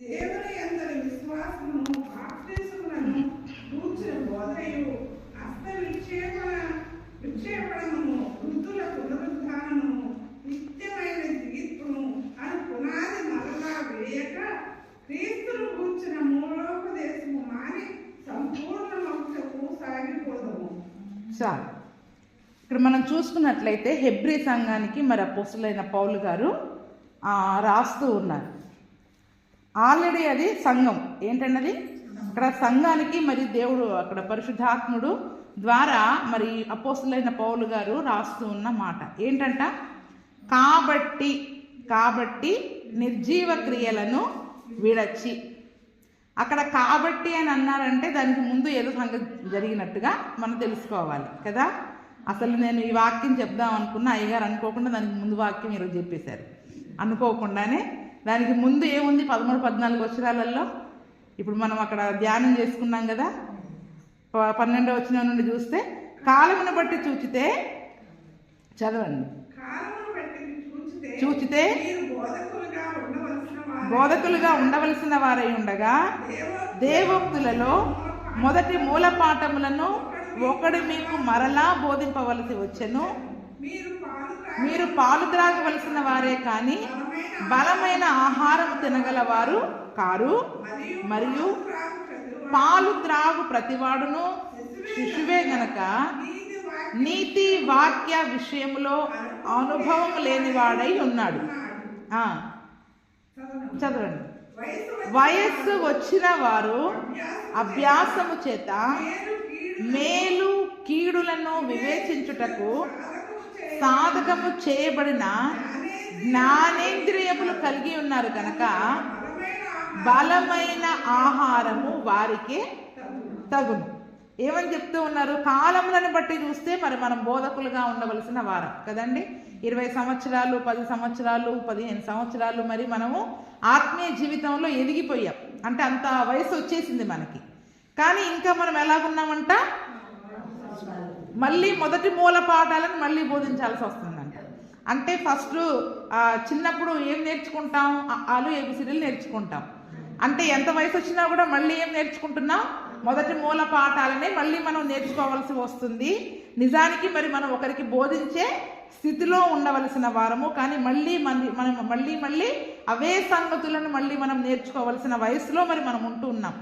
దేవుని యందలి విశ్వాసమును బాప్తిసములను కూర్చిన బోధయు హస్త విక్షేపణమును వృద్ధుల పునరుద్ధానమును నిత్యమైన జీవితమును అని పునాది మరలా వేయక క్రీస్తును కూర్చిన మూలోపదేశము మాని సంపూర్ణ మోక్షకు సాగిపోదము. చాలు. ఇక్కడ మనం చూసుకున్నట్లయితే హెబ్రీ సంఘానికి మరి అపోస్తలుడైన పౌలు గారు రాస్తూ ఉన్నారు. ఆల్రెడీ అది సంఘం ఏంటన్నది అక్కడ సంఘానికి మరి దేవుడు అక్కడ పరిశుద్ధాత్ముడు ద్వారా మరి అపోస్తలుడైన పౌలు గారు రాస్తూ ఉన్న మాట ఏంటంట, కాబట్టి నిర్జీవ క్రియలను విడచి. అక్కడ కాబట్టి అని అన్నారంటే దానికి ముందు ఏదో సంగతి జరిగినట్టుగా మనం తెలుసుకోవాలి కదా. అసలు నేను ఈ వాక్యం చెప్దాం అనుకున్న అయ్యగారు అనుకోకుండా దానికి ముందు వాక్యం ఈరోజు చెప్పేశారు. అనుకోకుండానే దానికి ముందు ఏముంది 13-14 వచనాలలో ఇప్పుడు మనం అక్కడ ధ్యానం చేసుకున్నాం కదా. 12వ వచనం నుండి చూస్తే కాలమును బట్టి చూచితే చదవండి. చూచితే బోధకులుగా ఉండవలసిన వారై ఉండగా దేవోక్తులలో మొదటి మూలపాఠములను ఒకడు మీకు మరలా బోధింపవలసి వచ్చెను. మీరు పాలు త్రాగవలసిన వారే కానీ బలమైన ఆహారం తినగలవారు కారు. మరియు పాలు త్రాగు ప్రతివాడును శిశువే గనక నీతి వాక్య విషయంలో అనుభవం లేనివాడై ఉన్నాడు. చదవండి. వయస్సు వచ్చిన వారు అభ్యాసము చేత మేలు కీడులను వివేచించుటకు సాధకము చేయబడిన జ్ఞానేంద్రియములు కలిగి ఉన్నారు కనుక బలమైన ఆహారము వారికి తగును. ఏమని చెప్తూ ఉన్నారు? కాలములను బట్టి చూస్తే మరి మనం బోధకులుగా ఉండవలసిన వారం కదండి. 20 సంవత్సరాలు 10 సంవత్సరాలు 15 సంవత్సరాలు మరి మనము ఆత్మీయ జీవితంలో ఎదిగిపోయాం అంటే అంత వయసు వచ్చేసింది మనకి. కానీ ఇంకా మనం ఎలాగున్నామంట, మళ్ళీ మొదటి మూల పాఠాలను మళ్ళీ బోధించాల్సి వస్తుందంట. అంటే ఫస్ట్ చిన్నప్పుడు ఏం నేర్చుకుంటాం, ఆలు ఏబిసిడీలు నేర్చుకుంటాం. అంటే ఎంత వయసు వచ్చినా కూడా మళ్ళీ ఏం నేర్చుకుంటున్నాం, మొదటి మూల పాఠాలనే మళ్ళీ మనం నేర్చుకోవాల్సి వస్తుంది. నిజానికి మరి మనం ఒకరికి బోధించే స్థితిలో ఉండవలసిన వారము, కానీ మనం మళ్ళీ అవే సంగతులను మళ్ళీ మనం నేర్చుకోవలసిన వయసులో మరి మనం ఉంటూ ఉన్నాం.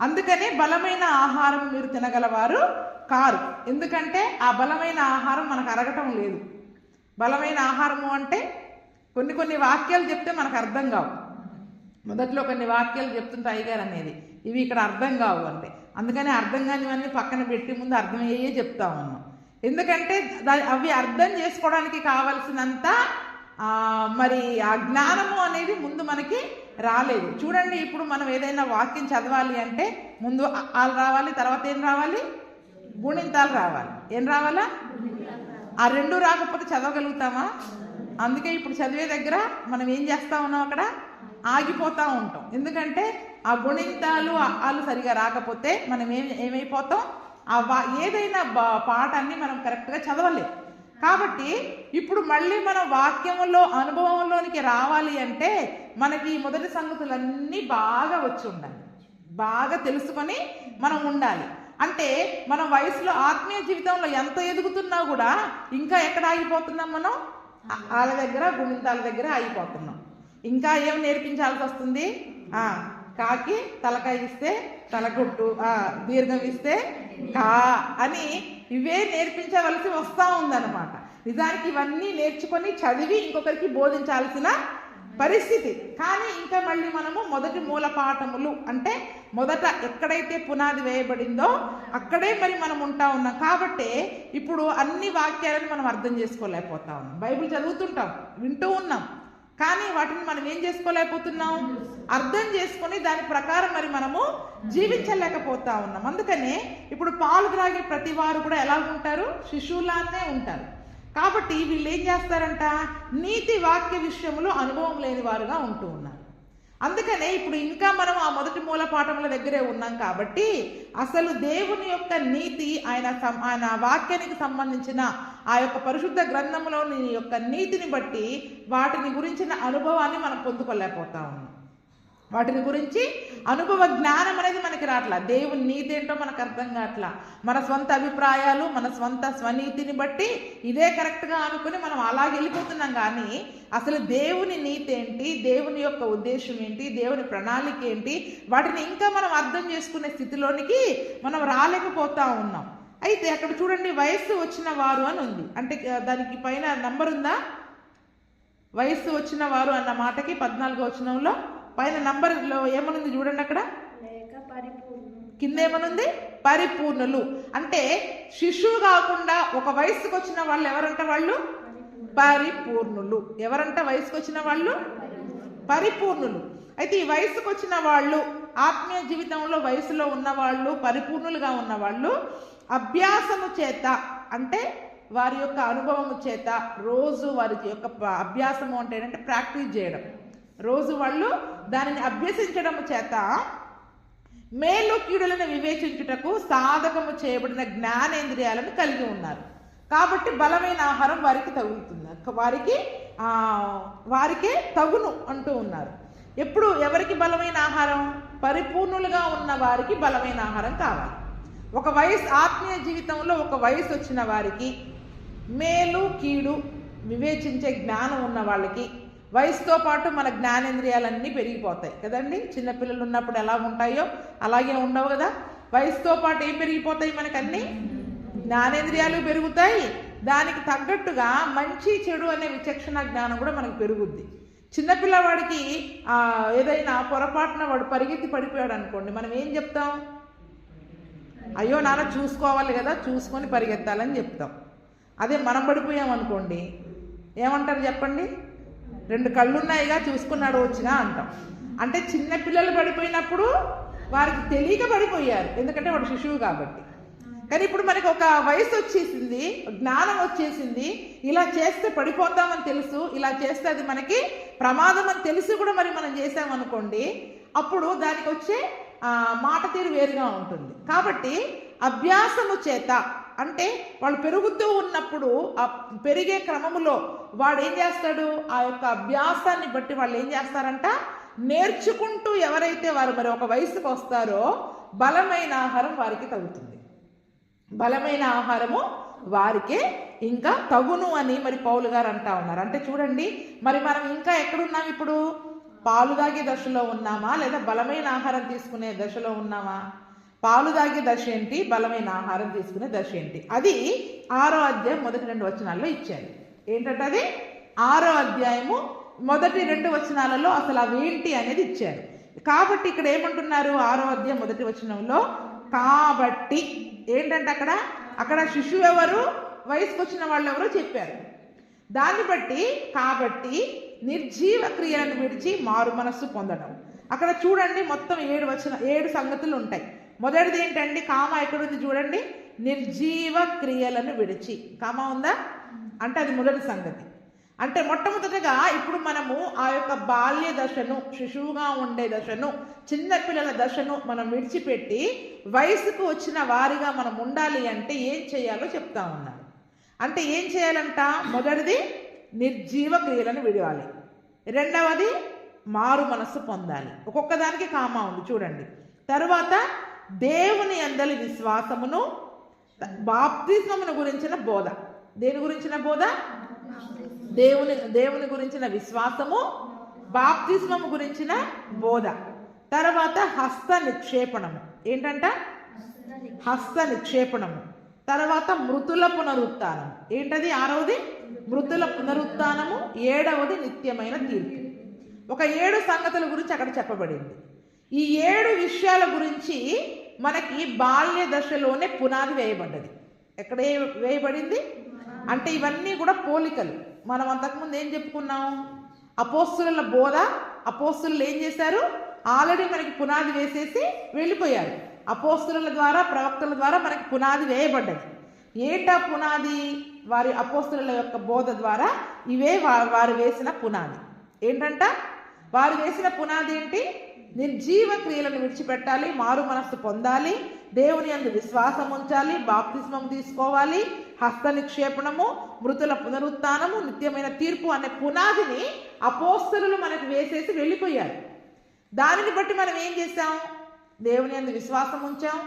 అందుకనే బలమైన ఆహారం మీరు తినగలవారు కారు. ఎందుకంటే ఆ బలమైన ఆహారం మనకు అరగటం లేదు. బలమైన ఆహారము అంటే కొన్ని వాక్యాలు చెప్తే మనకు అర్థం కావు. మొదట్లో కొన్ని వాక్యాలు చెప్తుంటే అయ్యగారు అనేది ఇవి ఇక్కడ అర్థం కావు అంటే, అందుకని అర్థం కానివన్నీ పక్కన పెట్టి ముందు అర్థమయ్యే చెప్తా ఉన్నాం. ఎందుకంటే అవి అర్థం చేసుకోవడానికి కావలసినంత మరి ఆ జ్ఞానము అనేది ముందు మనకి రాలేదు. చూడండి, ఇప్పుడు మనం ఏదైనా వాక్యం చదవాలి అంటే ముందు ఆలు రావాలి, తర్వాత ఏం రావాలి, గుణింతాలు రావాలి. ఏం రావాలా? ఆ రెండు రాకపోతే చదవగలుగుతామా? అందుకే ఇప్పుడు చదివే దగ్గర మనం ఏం చేస్తా ఉన్నాం, అక్కడ ఆగిపోతూ ఉంటాం. ఎందుకంటే ఆ గుణింతాలు ఆలు సరిగా రాకపోతే మనం ఏమైపోతాం, ఏదైనా పాఠాన్ని మనం కరెక్ట్గా చదవలేం. కాబట్టి ఇప్పుడు మళ్ళీ మనం వాక్యములో అనుభవంలోనికి రావాలి అంటే మనకి ఈ మొదటి సంగతులన్నీ బాగా వచ్చి ఉండాలి, బాగా తెలుసుకొని మనం ఉండాలి. అంటే మనం వయసులో ఆత్మీయ జీవితంలో ఎంత ఎదుగుతున్నా కూడా ఇంకా ఎక్కడ ఆగిపోతున్నాం, మనం వాళ్ళ దగ్గర గుణింతాల దగ్గర ఆగిపోతున్నాం. ఇంకా ఏం నేర్పించాల్సి వస్తుంది, కాకి తలకాయ ఇస్తే తలకొట్టు, దీర్ఘం ఇస్తే కా అని ఇవే నేర్పించవలసి వస్తూ ఉందన్నమాట. నిజానికి ఇవన్నీ నేర్చుకొని చదివి ఇంకొకరికి బోధించాల్సిన పరిస్థితి. కానీ ఇంకా మళ్ళీ మనము మొదటి మూల పాఠములు అంటే మొదట ఎక్కడైతే పునాది వేయబడిందో అక్కడే మరి మనం ఉంటా ఉన్నాం. కాబట్టి ఇప్పుడు అన్ని వాక్యాలను మనం అర్థం చేసుకోలేకపోతా ఉన్నాం. బైబిల్ చదువుతుంటాం, వింటూ ఉన్నాం, కానీ వాటిని మనం ఏం చేసుకోలేకపోతున్నాం, అర్థం చేసుకొని దాని ప్రకారం మరి మనము జీవించలేకపోతా ఉన్నాం. అందుకనే ఇప్పుడు పాలు త్రాగే ప్రతి వారు కూడా ఎలా ఉంటారు, శిశువులానే ఉంటారు. కాబట్టి వీళ్ళు ఏం చేస్తారంట, నీతి వాక్య విషయంలో అనుభవం లేని వారుగా ఉంటూ ఉన్నారు. అందుకనే ఇప్పుడు ఇంకా మనం ఆ మొదటి మూల పాఠముల దగ్గరే ఉన్నాం. కాబట్టి అసలు దేవుని యొక్క నీతి ఆయన వాక్యానికి సంబంధించిన ఆ యొక్క పరిశుద్ధ గ్రంథంలోని యొక్క నీతిని బట్టి వాటిని గురించిన అనుభవాన్ని మనం పొందుకోలేకపోతా ఉన్నాం. వాటిని గురించి అనుభవ జ్ఞానం అనేది మనకి రావట్లా. దేవుని నీతి ఏంటో మనకు అర్థం కావట్లా. మన స్వంత అభిప్రాయాలు, మన స్వంత స్వనీతిని బట్టి ఇదే కరెక్ట్గా అనుకుని మనం అలాగే వెళ్ళిపోతున్నాం. కానీ అసలు దేవుని నీతి ఏంటి, దేవుని యొక్క ఉద్దేశం ఏంటి, దేవుని ప్రణాళిక ఏంటి, వాటిని ఇంకా మనం అర్థం చేసుకునే స్థితిలోనికి మనం రాలేకపోతా ఉన్నాం. అయితే అక్కడ చూడండి, వయస్సు వచ్చిన వారు అని ఉంది. అంటే దానికి పైన నంబర్ ఉందా? వయస్సు వచ్చిన వారు అన్న మాటకి 14వ వచనంలో పైన నంబర్లో ఏమనుంది చూడండి. అక్కడ కింద ఏమనుంది? పరిపూర్ణులు. అంటే శిశువు కాకుండా ఒక వయసుకు వచ్చిన వాళ్ళు ఎవరంట? వాళ్ళు పరిపూర్ణులు. ఎవరంట వయసుకు వచ్చిన వాళ్ళు? పరిపూర్ణులు. అయితే ఈ వయసుకు వచ్చిన వాళ్ళు, ఆత్మీయ జీవితంలో వయసులో ఉన్నవాళ్ళు, పరిపూర్ణులుగా ఉన్నవాళ్ళు అభ్యాసము చేత, అంటే వారి యొక్క అనుభవము చేత, రోజు వారి యొక్క అభ్యాసము అంటే ఏంటంటే ప్రాక్టీస్ చేయడం, రోజు వాళ్ళు దానిని అభ్యసించడం చేత మేలు కీడులను వివేచించుటకు సాధకము చేయబడిన జ్ఞానేంద్రియాలను కలిగి ఉన్నారు. కాబట్టి బలమైన ఆహారం వారికి తగులుతుంది, వారికే తగును అంటూ ఉన్నారు. ఎప్పుడు ఎవరికి బలమైన ఆహారం? పరిపూర్ణులుగా ఉన్న వారికి బలమైన ఆహారం కావాలి. ఒక వయసు, ఆత్మీయ జీవితంలో ఒక వయసు వచ్చిన వారికి, మేలు కీడు వివేచించే జ్ఞానం ఉన్న వాళ్ళకి, వయసుతో పాటు మన జ్ఞానేంద్రియాలన్నీ పెరిగిపోతాయి కదండి. చిన్నపిల్లలు ఉన్నప్పుడు ఎలా ఉంటాయో అలాగే ఉండవు కదా. వయసుతో పాటు ఏం పెరిగిపోతాయి? మనకన్నీ జ్ఞానేంద్రియాలు పెరుగుతాయి. దానికి తగ్గట్టుగా మంచి చెడు అనే విచక్షణ జ్ఞానం కూడా మనకు పెరుగుద్ది. చిన్నపిల్లవాడికి ఏదైనా పొరపాటున వాడు పరిగెత్తి పడిపోయాడు అనుకోండి, మనం ఏం చెప్తాం? అయ్యో నాన్న చూసుకోవాలి కదా, చూసుకొని పరిగెత్తాలని చెప్తాం. అదే మనం పడిపోయాం అనుకోండి, ఏమంటారు చెప్పండి? 2 కళ్ళున్నాయిగా, చూసుకున్నాడు వచ్చినా అంటాం. అంటే చిన్నపిల్లలు పడిపోయినప్పుడు వారికి తెలియక పడిపోయారు, ఎందుకంటే వాడు శిశువు కాబట్టి. కానీ ఇప్పుడు మనకి ఒక వయసు వచ్చేసింది, జ్ఞానం వచ్చేసింది, ఇలా చేస్తే పడిపోతామని తెలుసు, ఇలా చేస్తే అది మనకి ప్రమాదం అని తెలిసి కూడా మరి మనం చేసామనుకోండి, అప్పుడు దానికి వచ్చే మాట తీరు వేరుగా ఉంటుంది. కాబట్టి అభ్యాసము చేత, అంటే వాళ్ళు పెరుగుతూ ఉన్నప్పుడు ఆ పెరిగే క్రమములో వాడు ఏం చేస్తాడు? ఆ యొక్క అభ్యాసాన్ని బట్టి వాళ్ళు ఏం చేస్తారంట? నేర్చుకుంటూ ఎవరైతే వారు మరి ఒక వయసుకు వస్తారో బలమైన ఆహారం వారికి తగులుతుంది. బలమైన ఆహారము వారికే ఇంకా తగును అని మరి పౌలు గారు అంటా ఉన్నారు. అంటే చూడండి, మరి మనం ఇంకా ఎక్కడున్నాం ఇప్పుడు? పాలు తాగే దశలో ఉన్నామా, లేదా బలమైన ఆహారం తీసుకునే దశలో ఉన్నామా? పాలు తాగే దశ ఏంటి, బలమైన ఆహారం తీసుకునే దశ ఏంటి? అది 6వ అధ్యాయం మొదటి 2 వచనాల్లో ఇచ్చారు. ఏంటంటే అది 6వ అధ్యాయము మొదటి 2 వచనాలలో అసలు అవేంటి అనేది ఇచ్చారు. కాబట్టి ఇక్కడ ఏమంటున్నారు? 6వ అధ్యాయం మొదటి వచనంలో కాబట్టి ఏంటంటే అక్కడ శిశువు ఎవరు, వయసుకు వచ్చిన వాళ్ళు ఎవరో చెప్పారు. దాన్ని బట్టి కాబట్టి నిర్జీవ క్రియలను విడిచి మారు మనస్సు పొందడం. అక్కడ చూడండి, మొత్తం 7 సంగతులు ఉంటాయి. మొదటిది ఏంటండి? కామ ఎక్కడుంది చూడండి, నిర్జీవ క్రియలను విడిచి. కామ ఉందా అంటే అది మొదటి సంగతి. అంటే మొట్టమొదటిగా ఇప్పుడు మనము ఆ యొక్క బాల్య దశను, శిశువుగా ఉండే దశను, చిన్నపిల్లల దశను మనం విడిచిపెట్టి వయసుకు వచ్చిన వారిగా మనం ఉండాలి అంటే ఏం చేయాలో చెప్తా ఉన్నారు. అంటే ఏం చేయాలంట? మొదటిది నిర్జీవ క్రియలను విడవాలి, రెండవది మారు మనస్సు పొందాలి. ఒక్కొక్క దానికి కామ ఉంది చూడండి. తరువాత దేవుని యందలి విశ్వాసమును, బాప్తిస్మమును గురించిన బోధ. దేని గురించిన బోధ? దేవుని గురించిన విశ్వాసము, బాప్తిస్మము గురించిన బోధ. తర్వాత హస్త నిక్షేపణము. ఏంటంట? హస్త నిక్షేపణము. తర్వాత మృతుల పునరుత్థానం. ఏంటది? 6వది మృతుల పునరుత్థానము, 7వది నిత్యమైన తీర్పు. ఒక 7 సంగతుల గురించి అక్కడ చెప్పబడింది. ఈ 7 విషయాల గురించి మనకి బాల్య దశలోనే పునాది వేయబడ్డది. ఎక్కడ వేయబడింది అంటే ఇవన్నీ కూడా పోలికలు. మనం అంతకుముందు ఏం చెప్పుకున్నాం? అపోస్తుల బోధ. అపోస్తులు ఏం చేశారు? ఆల్రెడీ మనకి పునాది వేసేసి వెళ్ళిపోయారు. అపోస్తుల ద్వారా, ప్రవక్తల ద్వారా మనకి పునాది వేయబడ్డది. ఏంటా పునాది? వారి అపోస్తుల యొక్క బోధ ద్వారా ఇవే వారు వేసిన పునాది. ఏంటంట? వారు వేసిన పునాది ఏంటి? నిర్జీవ క్రియలను విడిచిపెట్టాలి, మారు మనస్సు పొందాలి, దేవుని యందు విశ్వాసం ఉంచాలి, బాప్తిస్మం తీసుకోవాలి, హస్త నిక్షేపణము, మృతుల పునరుత్థానము, నిత్యమైన తీర్పు అనే పునాదిని అపోస్తలులు మనకు వేసేసి వెళ్ళిపోయారు. దానిని బట్టి మనం ఏం చేసాం? దేవుని యందు విశ్వాసం ఉంచాం,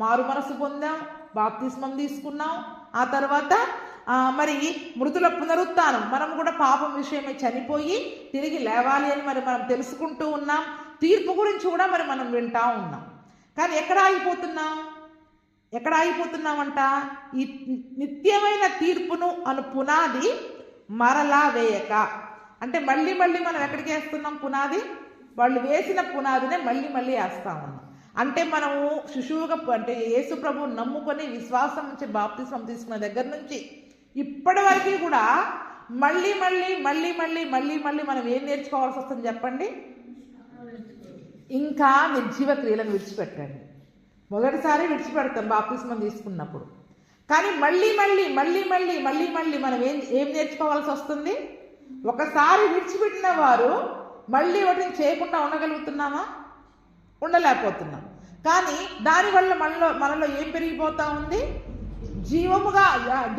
మారు మనసు పొందాం, బాప్తిస్మం తీసుకున్నాం. ఆ తర్వాత మరి మృతుల పునరుత్థానం, మనం కూడా పాపం విషయమై చనిపోయి తిరిగి లేవాలి అని మరి మనం తెలుసుకుంటూ ఉన్నాం. తీర్పు గురించి కూడా మరి మనం వింటా ఉన్నాం. కానీ ఎక్కడ ఆగిపోతున్నామంట? ఈ నిత్యమైన తీర్పును అను పునాది మరలా వేయక, అంటే మళ్ళీ మనం ఎక్కడికి వేస్తున్నాం పునాది? వాళ్ళు వేసిన పునాదినే మళ్ళీ వేస్తా ఉన్నాం. అంటే మనము శిశువుగా, అంటే యేసు ప్రభువు నమ్ముకొని విశ్వాసం నుంచి బాప్తిస్మం తీసుకున్న దగ్గర నుంచి ఇప్పటి వరకు కూడా మళ్ళీ మనం ఏం నేర్చుకోవాల్సి వస్తుంది చెప్పండి? ఇంకా నిర్జీవ క్రియలను విడిచిపెట్టండి. మొదటిసారి విడిచిపెడతాం బాప్తిస్మం తీసుకున్నప్పుడు, కానీ మళ్ళీ మనం ఏం నేర్చుకోవాల్సి వస్తుంది? ఒకసారి విడిచిపెట్టిన వారు మళ్ళీ వాటిని చేయకుండా ఉండగలుగుతున్నామా? ఉండలేకపోతున్నాం. కానీ దానివల్ల మనలో ఏం పెరిగిపోతా ఉంది? జీవముగా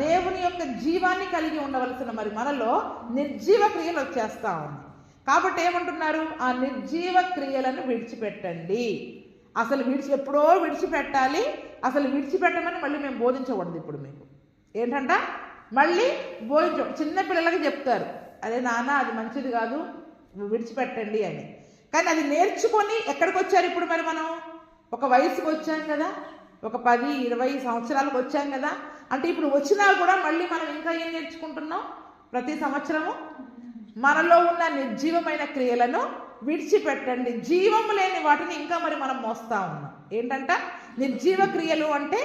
దేవుని యొక్క జీవాన్ని కలిగి ఉండవలసిన మరి మనలో నిర్జీవ క్రియలు వచ్చేస్తా ఉంది. కాబట్టి ఏమంటున్నారు? ఆ నిర్జీవ క్రియలను విడిచిపెట్టండి. అసలు ఎప్పుడో విడిచిపెట్టాలి. అసలు విడిచిపెట్టమని మళ్ళీ మేము బోధించకూడదు. ఇప్పుడు మీకు ఏంటంట? మళ్ళీ చిన్న పిల్లలకి చెప్తారు, అదే నాన్న అది మంచిది కాదు, విడిచిపెట్టండి అని. కానీ అది నేర్చుకొని ఎక్కడికి వచ్చారు ఇప్పుడు? మరి మనం ఒక వయసుకు వచ్చాం కదా, ఒక 10-20 సంవత్సరాలకు వచ్చాం కదా. అంటే ఇప్పుడు వచ్చినా కూడా మళ్ళీ మనం ఇంకా ఏం నేర్చుకుంటున్నాం? ప్రతి సంవత్సరము మనలో ఉన్న నిర్జీవమైన క్రియలను విడిచిపెట్టండి, జీవము లేని వాటిని ఇంకా మరి మనం మోస్తా ఉన్నాం. ఏంటంట? నిర్జీవ క్రియలు అంటే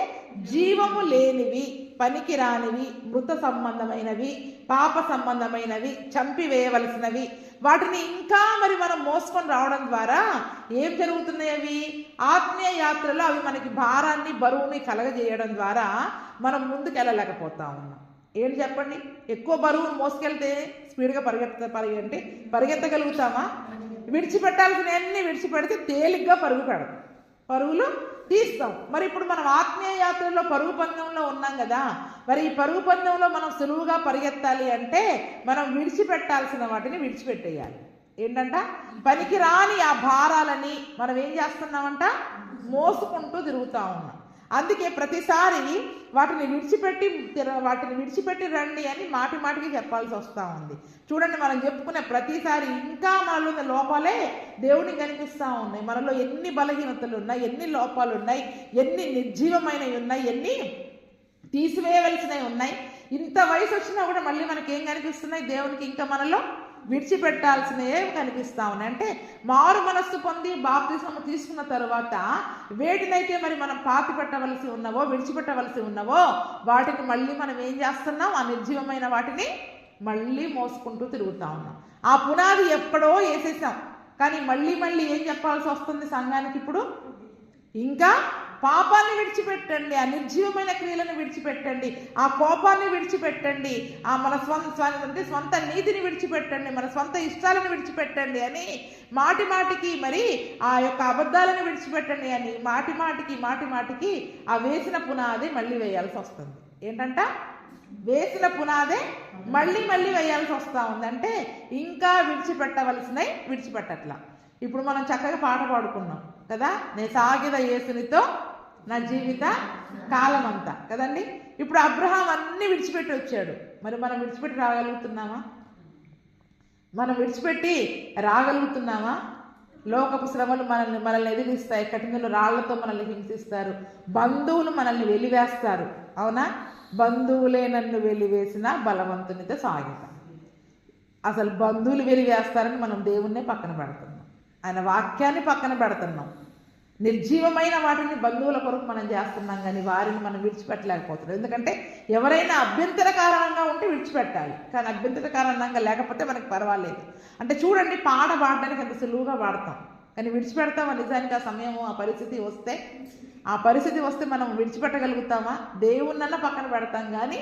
జీవము లేనివి, పనికి రానివి, మృత సంబంధమైనవి, పాప సంబంధమైనవి, చంపివేయవలసినవి, వాటిని ఇంకా మరి మనం మోసుకొని రావడం ద్వారా ఏం జరుగుతున్నాయి? అవి ఆత్మీయ యాత్రలో అవి మనకి భారాన్ని, బరువుని కలగజేయడం ద్వారా మనం ముందుకు వెళ్ళలేకపోతా ఉన్నాం. ఏంటి చెప్పండి? ఎక్కువ బరువును మోసుకెళ్తే స్పీడ్గా పరిగెత్తగలుగుతామా? విడిచిపెట్టాల్సినవన్నీ విడిచిపెడితే తేలిగ్గా పరుగులు తీస్తాం. మరి ఇప్పుడు మనం ఆత్మీయ యాత్రలో పరుగు పందెంలో ఉన్నాం కదా. మరి ఈ పరుగు పందెంలో మనం సులువుగా పరిగెత్తాలి అంటే మనం విడిచిపెట్టాల్సిన వాటిని విడిచిపెట్టేయాలి. ఏంటంట? పనికి రాని ఆ భారాలని మనం ఏం చేస్తున్నామంట? మోసుకుంటూ తిరుగుతూ ఉన్నాం. అందుకే ప్రతిసారి వాటిని విడిచిపెట్టి రండి అని మాటికి చెప్పాల్సి వస్తూ ఉంది. చూడండి, మనం చెప్పుకునే ప్రతిసారి ఇంకా మనలో ఉన్న లోపాలే దేవునికి కనిపిస్తూ ఉన్నాయి. మనలో ఎన్ని బలహీనతలు ఉన్నాయి, ఎన్ని లోపాలు ఉన్నాయి, ఎన్ని నిర్జీవమైనవి ఉన్నాయి, ఎన్ని తీసివేయవలసినవి ఉన్నాయి. ఇంత వయసు వచ్చినా కూడా మళ్ళీ మనకేం కనిపిస్తున్నాయి? దేవునికి ఇంకా మనలో విడిచిపెట్టాల్సినవే కనిపిస్తా ఉన్నాయి. అంటే మారు మనస్సు పొంది బాప్తిస్మం తీసుకున్న తర్వాత వేటినైతే మరి మనం పాతిపెట్టవలసి ఉన్నవో, విడిచిపెట్టవలసి ఉన్నవో వాటిని మళ్ళీ మనం ఏం చేస్తున్నాం? ఆ నిర్జీవమైన వాటిని మళ్ళీ మోసుకుంటూ తిరుగుతూ ఉన్నాం. ఆ పునాది ఎప్పుడో వేసేసాం, కానీ మళ్ళీ ఏం చెప్పాల్సి వస్తుంది సంఘానికి? ఇప్పుడు ఇంకా పాపాన్ని విడిచిపెట్టండి, ఆ నిర్జీవమైన క్రియలను విడిచిపెట్టండి, ఆ కోపాన్ని విడిచిపెట్టండి, ఆ మన స్వంత నీతిని విడిచిపెట్టండి, మన స్వంత ఇష్టాలను విడిచిపెట్టండి అని మాటికి మరి ఆ యొక్క అబద్ధాలను విడిచిపెట్టండి అని మాటికి ఆ వేసిన పునాది మళ్ళీ వేయాల్సి వస్తుంది. ఏంటంట? వేసిన పునాదే మళ్ళీ వేయాల్సి వస్తూ ఉంది. ఇంకా విడిచిపెట్టవలసినవి విడిచిపెట్టట్లా. ఇప్పుడు మనం చక్కగా పాట పాడుకున్నాం కదా, నే సాగిద యేసునితో నా జీవిత కాలం అంతా కదండి. ఇప్పుడు అబ్రహాం అన్నీ విడిచిపెట్టి వచ్చాడు. మరి మనం విడిచిపెట్టి రాగలుగుతున్నామా? లోకపు శ్రమలు మనల్ని ఎదిరిస్తాయి, కఠినలు రాళ్లతో మనల్ని హింసిస్తారు, బంధువులు మనల్ని వెలివేస్తారు. అవునా? బంధువులే నన్ను వెలివేసిన బలవంతునితో సాగిత. అసలు బంధువులు వెలివేస్తారని మనం దేవుణ్ణే పక్కన పెడుతున్నాం, ఆయన వాక్యాన్ని పక్కన పెడుతున్నాం. నిర్జీవమైన వాటిని బంధువుల కొరకు మనం చేస్తున్నాం, కానీ వారిని మనం విడిచిపెట్టలేకపోతున్నాం. ఎందుకంటే ఎవరైనా అభ్యంతర కారణంగా ఉంటే విడిచిపెట్టాలి, కానీ అభ్యంతర కారణంగా లేకపోతే మనకి పర్వాలేదు. అంటే చూడండి, పాట పాడడానికి అంత సులువుగా పాడతాం, కానీ విడిచిపెడతామా? నిజానికి ఆ సమయము, ఆ పరిస్థితి వస్తే మనం విడిచిపెట్టగలుగుతామా? దేవుణ్ణన్నా పక్కన పెడతాం, కానీ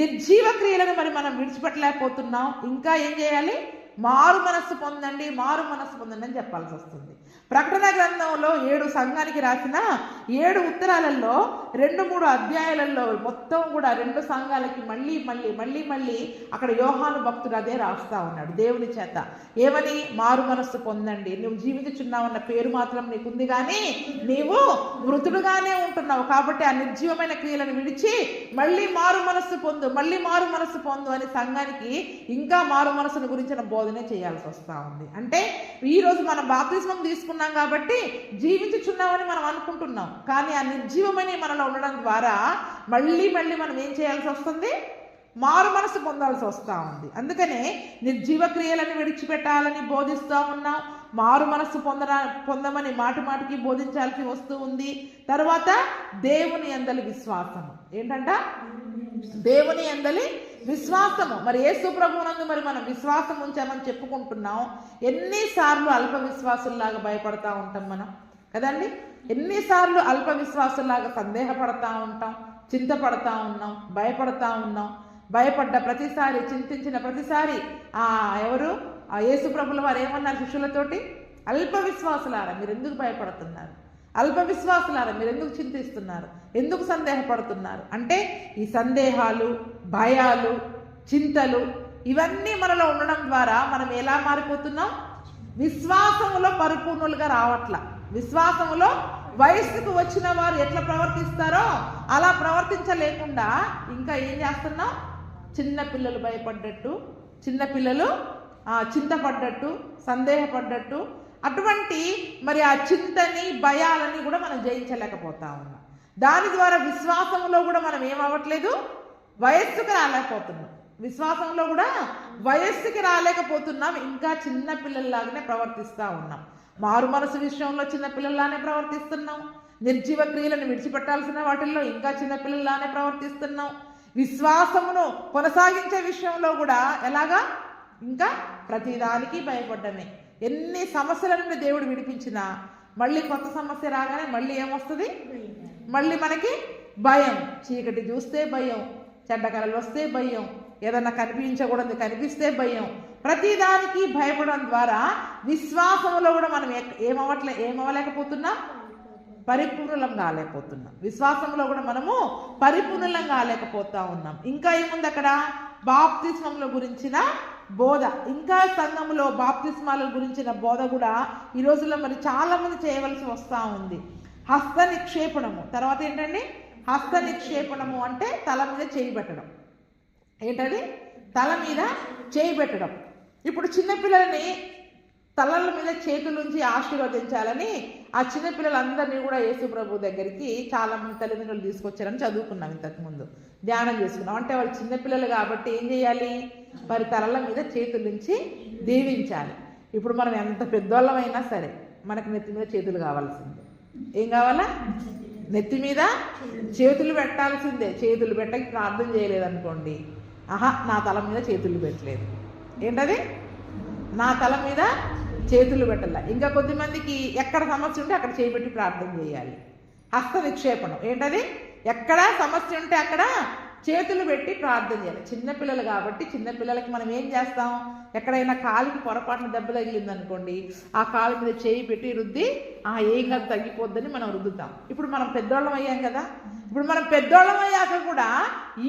నిర్జీవ క్రియలను మరి మనం విడిచిపెట్టలేకపోతున్నాం. ఇంకా ఏం చేయాలి? మారు మనస్సు పొందండి, మారు మనస్సు పొందండి అని చెప్పాల్సి వస్తుంది. ప్రకటన గ్రంథంలో 7 సంఘానికి రాసిన 7 ఉత్తరాలలో 2-3 అధ్యాయాలలో మొత్తం కూడా 2 సంఘాలకి మళ్ళీ అక్కడ యోహాను భక్తుడు అదే రాస్తా ఉన్నాడు దేవుని చేత. ఏమని? మారు మనస్సు పొందండి, నువ్వు జీవించుచున్నావన్న పేరు మాత్రం నీకుంది కానీ నీవు మృతుడుగానే ఉంటున్నావు, కాబట్టి ఆ నిర్జీవమైన క్రియలను విడిచి మళ్ళీ మారు మనస్సు పొందు అని సంఘానికి ఇంకా మారు మనస్సును గురించిన బోధనే చేయాల్సి వస్తూ ఉంది. అంటే ఈరోజు మనం బాప్తిస్మం తీసుకున్నాం కాబట్టి జీవించుచున్నామని మనం అనుకుంటున్నాం, కానీ ఆ నిర్జీవమైన మనలో ఉండడం ద్వారా మళ్ళీ మనం ఏం చేయాల్సి వస్తుంది? మారు మనసు పొందాల్సి వస్తూ ఉంది. అందుకనే నిర్జీవ క్రియలను విడిచిపెట్టాలని బోధిస్తూ ఉన్నాం, మారు మనస్సు పొందమని మాటికి బోధించాల్సి వస్తూ ఉంది. తర్వాత దేవుని యందలి విశ్వాసము. ఏంటంట? దేవుని యందలి విశ్వాసము. మరి యేసు ప్రభువునందు మరి మనం విశ్వాసం ఉంచామని చెప్పుకుంటున్నాం. ఎన్నిసార్లు అల్ప విశ్వాసుల్లాగా భయపడతా ఉంటాం మనం కదండి? ఎన్నిసార్లు అల్ప విశ్వాసుల్లాగా సందేహపడతా ఉంటాం, చింతపడతా ఉన్నాం, భయపడతా ఉన్నాం. భయపడ్డ ప్రతిసారి, చింతించిన ప్రతిసారి ఎవరు యేసు ప్రభుల వారు ఏమన్నారు శిష్యులతోటి? అల్ప విశ్వాసులారా మీరు ఎందుకు భయపడుతున్నారు? అల్ప విశ్వాసులారా మీరు ఎందుకు చింతిస్తున్నారు? ఎందుకు సందేహపడుతున్నారు? అంటే ఈ సందేహాలు, భయాలు, చింతలు ఇవన్నీ మనలో ఉండడం ద్వారా మనం ఎలా మారిపోతున్నాం? విశ్వాసములో పరిపూర్ణులుగా రావట్లా. విశ్వాసములో వయస్సుకు వచ్చిన వారు ఎట్లా ప్రవర్తిస్తారో అలా ప్రవర్తించలేకుండా ఇంకా ఏం చేస్తున్నాం? చిన్నపిల్లలు భయపడ్డట్టు, చిన్నపిల్లలు చింతపడ్డట్టు, సందేహపడ్డట్టు, అటువంటి మరి ఆ చింతని, భయాలని కూడా మనం జయించలేకపోతా ఉన్నాం. దాని ద్వారా విశ్వాసంలో కూడా మనం ఏమవ్వట్లేదు? వయస్సుకు రాలేకపోతున్నాం. విశ్వాసంలో కూడా వయస్సుకి రాలేకపోతున్నాం. ఇంకా చిన్న పిల్లల్లాగానే ప్రవర్తిస్తూ ఉన్నాం. మారు మనసు విషయంలో చిన్నపిల్లల్లానే ప్రవర్తిస్తున్నాం. నిర్జీవ క్రియలను విడిచిపెట్టాల్సిన వాటిల్లో ఇంకా చిన్నపిల్లల్లానే ప్రవర్తిస్తున్నాం. విశ్వాసమును కొనసాగించే విషయంలో కూడా ఎలాగా? ఇంకా ప్రతిదానికి భయపడ్డమే. ఎన్ని సమస్యల నుండి దేవుడు విడిపించినా మళ్ళీ కొత్త సమస్య రాగానే మళ్ళీ ఏమొస్తుంది? మళ్ళీ మనకి భయం. చీకటి చూస్తే భయం, చెడ్డ కలలు వస్తే భయం, ఏదన్నా కనిపించకూడదు కనిపిస్తే భయం. ప్రతిదానికి భయపడడం ద్వారా విశ్వాసంలో కూడా మనం ఏమవ్వలేకపోతున్నాం? పరిపూర్ణం కాలేకపోతున్నాం. విశ్వాసంలో కూడా మనము పరిపూర్ణం కాలేకపోతా ఉన్నాం. ఇంకా ఏముంది అక్కడ? బాప్తిస్మంల గురించిన బోధ. ఇంకా సంఘంలో బాప్తిస్మాల గురించిన బోధ కూడా ఈ రోజుల్లో మరి చాలా మంది చేయవలసి వస్తూ ఉంది. హస్త నిక్షేపణము. తర్వాత ఏంటండి? హస్త నిక్షేపణము అంటే తల మీద చేయి పెట్టడం. ఏంటది? తల మీద చేయి పెట్టడం. ఇప్పుడు చిన్నపిల్లలని తలల మీద చేతులుంచి ఆశీర్వదించాలని ఆ చిన్నపిల్లలందరినీ కూడా యేసు ప్రభు దగ్గరికి చాలామంది తల్లిదండ్రులు తీసుకొచ్చారని చదువుకున్నాం, ఇంతకుముందు ధ్యానం చేసుకున్నాం. అంటే వాళ్ళు చిన్నపిల్లలు కాబట్టి ఏం చేయాలి? వారి తలల మీద చేతులుంచి దీవించాలి. ఇప్పుడు మనం ఎంత పెద్దోళ్ళమైనా సరే మనకు నెత్తి మీద చేతులు కావాల్సిందే. ఏం కావాలా? నెత్తి మీద చేతులు పెట్టాల్సిందే. చేతులు పెట్టకి ప్రార్థన చేయలేదనుకోండి, నా తల మీద చేతులు పెట్టలేదు. ఏంటది? నా తల మీద చేతులు పెట్టాల. ఇంకా కొద్దిమందికి ఎక్కడ సమస్య ఉంటే అక్కడ చేయబెట్టి ప్రార్థన చేయాలి. హస్త నిక్షేపణం. ఏంటది? ఎక్కడ సమస్య ఉంటే అక్కడ చేతులు పెట్టి ప్రార్థన చేయాలి. చిన్నపిల్లలు కాబట్టి చిన్నపిల్లలకి మనం ఏం చేస్తాం? ఎక్కడైనా కాలికి పొరపాటున దెబ్బ తగిలిందనుకోండి, ఆ కాలు మీద చేయి పెట్టి రుద్ది ఏం కాదు తగ్గిపోద్దని మనం రుద్దుతాం. ఇప్పుడు మనం పెద్దోళ్ళం అయ్యాం కదా. ఇప్పుడు మనం పెద్దోళ్ళం అయ్యాక కూడా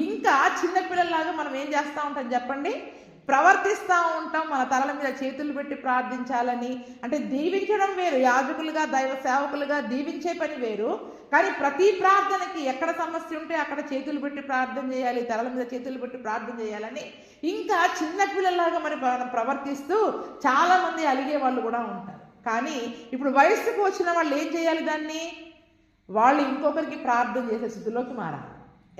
ఇంకా చిన్నపిల్లల్లాగా మనం ఏం చేస్తూ ఉంటాం చెప్పండి? ప్రవర్తిస్తూ ఉంటాం. మన తలల మీద చేతులు పెట్టి ప్రార్థించాలని. అంటే దీవించడం వేరు, యాజకులుగా దైవ సేవకులుగా దీవించే పని వేరు. కానీ ప్రతి ప్రార్థనకి ఎక్కడ సమస్య ఉంటే అక్కడ చేతులు పెట్టి ప్రార్థన చేయాలి, తలల మీద చేతులు పెట్టి ప్రార్థన చేయాలని ఇంకా చిన్నపిల్లలాగా మనం ప్రవర్తిస్తూ చాలామంది అలిగే వాళ్ళు కూడా ఉంటారు. కానీ ఇప్పుడు వయస్సుకు వచ్చిన వాళ్ళు ఏం చేయాలి? దాన్ని వాళ్ళు ఇంకొకరికి ప్రార్థన చేసే స్థితిలోకి మారాలి.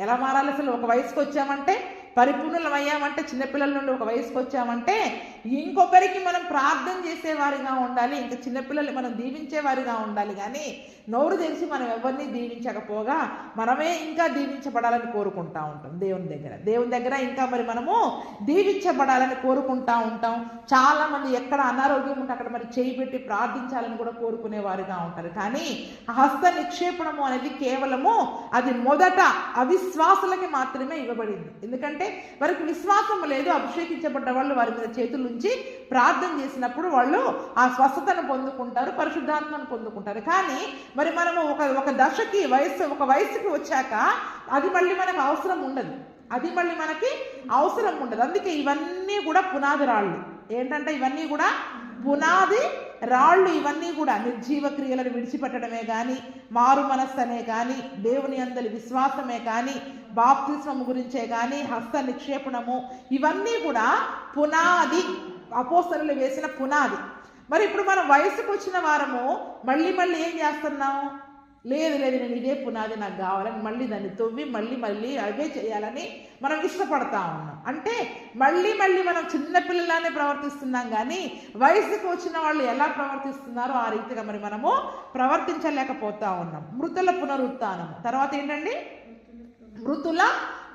ఎలా మారాలి? అసలు ఒక వయసుకు వచ్చామంటే, పరిపూర్ణులం అయ్యామంటే, చిన్నపిల్లల నుండి ఒక వయసుకు వచ్చామంటే ఇంకొకరికి మనం ప్రార్థన చేసేవారిగా ఉండాలి. ఇంకా చిన్నపిల్లలు మనం దీవించేవారిగా ఉండాలి. కానీ నోరు తెలిసి మనం ఎవరిని దీవించకపోగా మనమే ఇంకా దీవించబడాలని కోరుకుంటా ఉంటాం దేవుని దగ్గర ఇంకా మరి మనము దీవించబడాలని కోరుకుంటా ఉంటాం. చాలామంది ఎక్కడ అనారోగ్యం ఉంటే అక్కడ మరి చేయి పెట్టి ప్రార్థించాలని కూడా కోరుకునేవారుగా ఉంటారు. కానీ హస్త నిక్షేపణము అనేది కేవలము అది మొదట అవిశ్వాసులకి మాత్రమే ఇవ్వబడింది. ఎందుకంటే ఎందుకంటే వారికి విశ్వాసం లేదు. అభిషేకించబడ్డ వాళ్ళు వారి మీద చేతుల నుంచి ప్రార్థన చేసినప్పుడు వాళ్ళు ఆ స్వస్థతను పొందుకుంటారు, పరిశుద్ధాత్మను పొందుకుంటారు. కానీ మరి మనము ఒక దశకి ఒక వయసుకి వచ్చాక అది మళ్ళీ మనకు అవసరం ఉండదు, అందుకే ఇవన్నీ కూడా పునాది రాళ్ళు. ఏంటంటే ఇవన్నీ కూడా పునాది రాళ్ళు. ఇవన్నీ కూడా నిర్జీవ క్రియలను విడిచిపెట్టడమే కానీ, మారు మనస్సు అనే కానీ, దేవుని అందరి విశ్వాసమే కానీ, బాప్తిస్మము గురించే కానీ, హస్త నిక్షేపణము, ఇవన్నీ కూడా పునాది, అపోస్తలులు వేసిన పునాది. మరి ఇప్పుడు మనం వయసుకు వచ్చిన వారము మళ్ళీ ఏం చేస్తున్నాం? లేదు నేను ఇదే పునాది నాకు కావాలని మళ్ళీ దాన్ని తవ్వి మళ్ళీ అవే చేయాలని మనం ఇష్టపడతా ఉన్నాం. అంటే మళ్ళీ మనం చిన్నపిల్లలానే ప్రవర్తిస్తున్నాం, కానీ వయసుకు వచ్చిన వాళ్ళు ఎలా ప్రవర్తిస్తున్నారో ఆ రీతిగా మరి మనము ప్రవర్తించలేకపోతా ఉన్నాం. మృతుల పునరుత్థానము తర్వాత ఏంటండి? మృతుల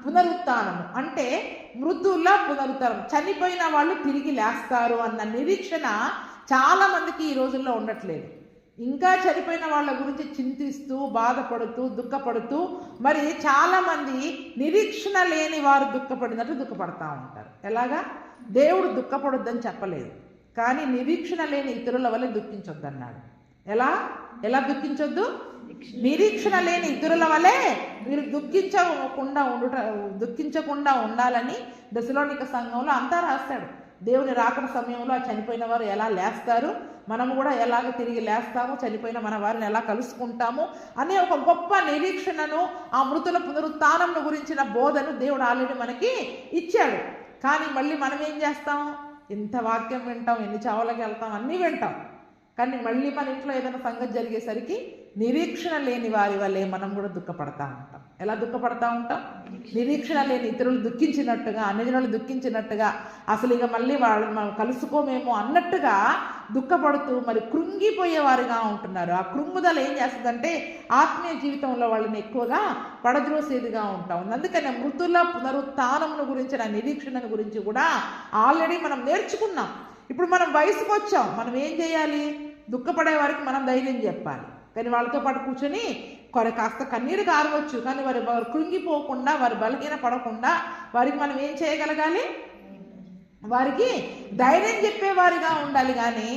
పునరుత్థానము అంటే మృతుల పునరుత్థానం, చనిపోయిన వాళ్ళు తిరిగి లేస్తారు అన్న నిరీక్షణ చాలా మందికి ఈ రోజుల్లో ఉండట్లేదు. ఇంకా చనిపోయిన వాళ్ళ గురించి చింతిస్తూ, బాధపడుతూ, దుఃఖపడుతూ, మరి చాలామంది నిరీక్షణ లేని వారు దుఃఖపడినట్టు దుఃఖపడతా ఉంటారు. ఎలాగా? దేవుడు దుఃఖపడొద్దని చెప్పలేదు, కానీ నిరీక్షణ లేని ఇతరుల వల్ల దుఃఖించొద్దన్నాడు. ఎలా దుఃఖించొద్దు? నిరీక్షణ లేని ఇతరుల వలె మీరు దుఃఖించకుండా ఉండాలని దశలోనిక సంఘంలో అంతా రాస్తాడు. దేవుని రాకడ సమయంలో ఆ చనిపోయిన వారు ఎలా లేస్తారు, మనము కూడా ఎలాగ తిరిగి లేస్తాము, చనిపోయిన మన వారిని ఎలా కలుసుకుంటాము అనే ఒక గొప్ప నిరీక్షణను, ఆ మృతుల పునరుత్థానంను గురించిన బోధను దేవుడు ఆల్రెడీ మనకి ఇచ్చాడు. కానీ మళ్ళీ మనం ఏం చేస్తాం? ఇంత వాక్యం వింటాం, ఎన్ని చావులకి వెళ్తాం, అన్నీ వింటాం, కానీ మళ్ళీ మన ఇంట్లో ఏదైనా సంగతి జరిగేసరికి నిరీక్షణ లేని వారి వల్లే మనం కూడా దుఃఖపడతా ఉంటాం. ఎలా దుఃఖపడతా ఉంటాం? నిరీక్షణ లేని ఇతరులు దుఃఖించినట్టుగా, అన్యజనులు దుఃఖించినట్టుగా, అసలు ఇక మళ్ళీ వాళ్ళు మనం కలుసుకోమేమో అన్నట్టుగా దుఃఖపడుతూ మరి కృంగిపోయేవారుగా ఉంటున్నారు. ఆ కృంగుదల ఏం చేస్తుందంటే ఆత్మీయ జీవితంలో వాళ్ళని ఎక్కువగా పడద్రోసేదిగా ఉంటాం. అందుకనే మృతుల పునరుత్థానమును గురించిన నిరీక్షణను గురించి కూడా ఆల్రెడీ మనం నేర్చుకున్నాం. ఇప్పుడు మనం వయసుకు వచ్చాం, మనం ఏం చేయాలి? దుఃఖపడే వారికి మనం ధైర్యం చెప్పాలి. కానీ వాళ్ళతో పాటు కూర్చొని కాస్త కన్నీరు కారవచ్చు, కానీ వారు కృంగిపోకుండా, వారు బలహీన పడకుండా వారికి మనం ఏం చేయగలగాలి? వారికి ధైర్యం చెప్పేవారిగా ఉండాలి. కానీ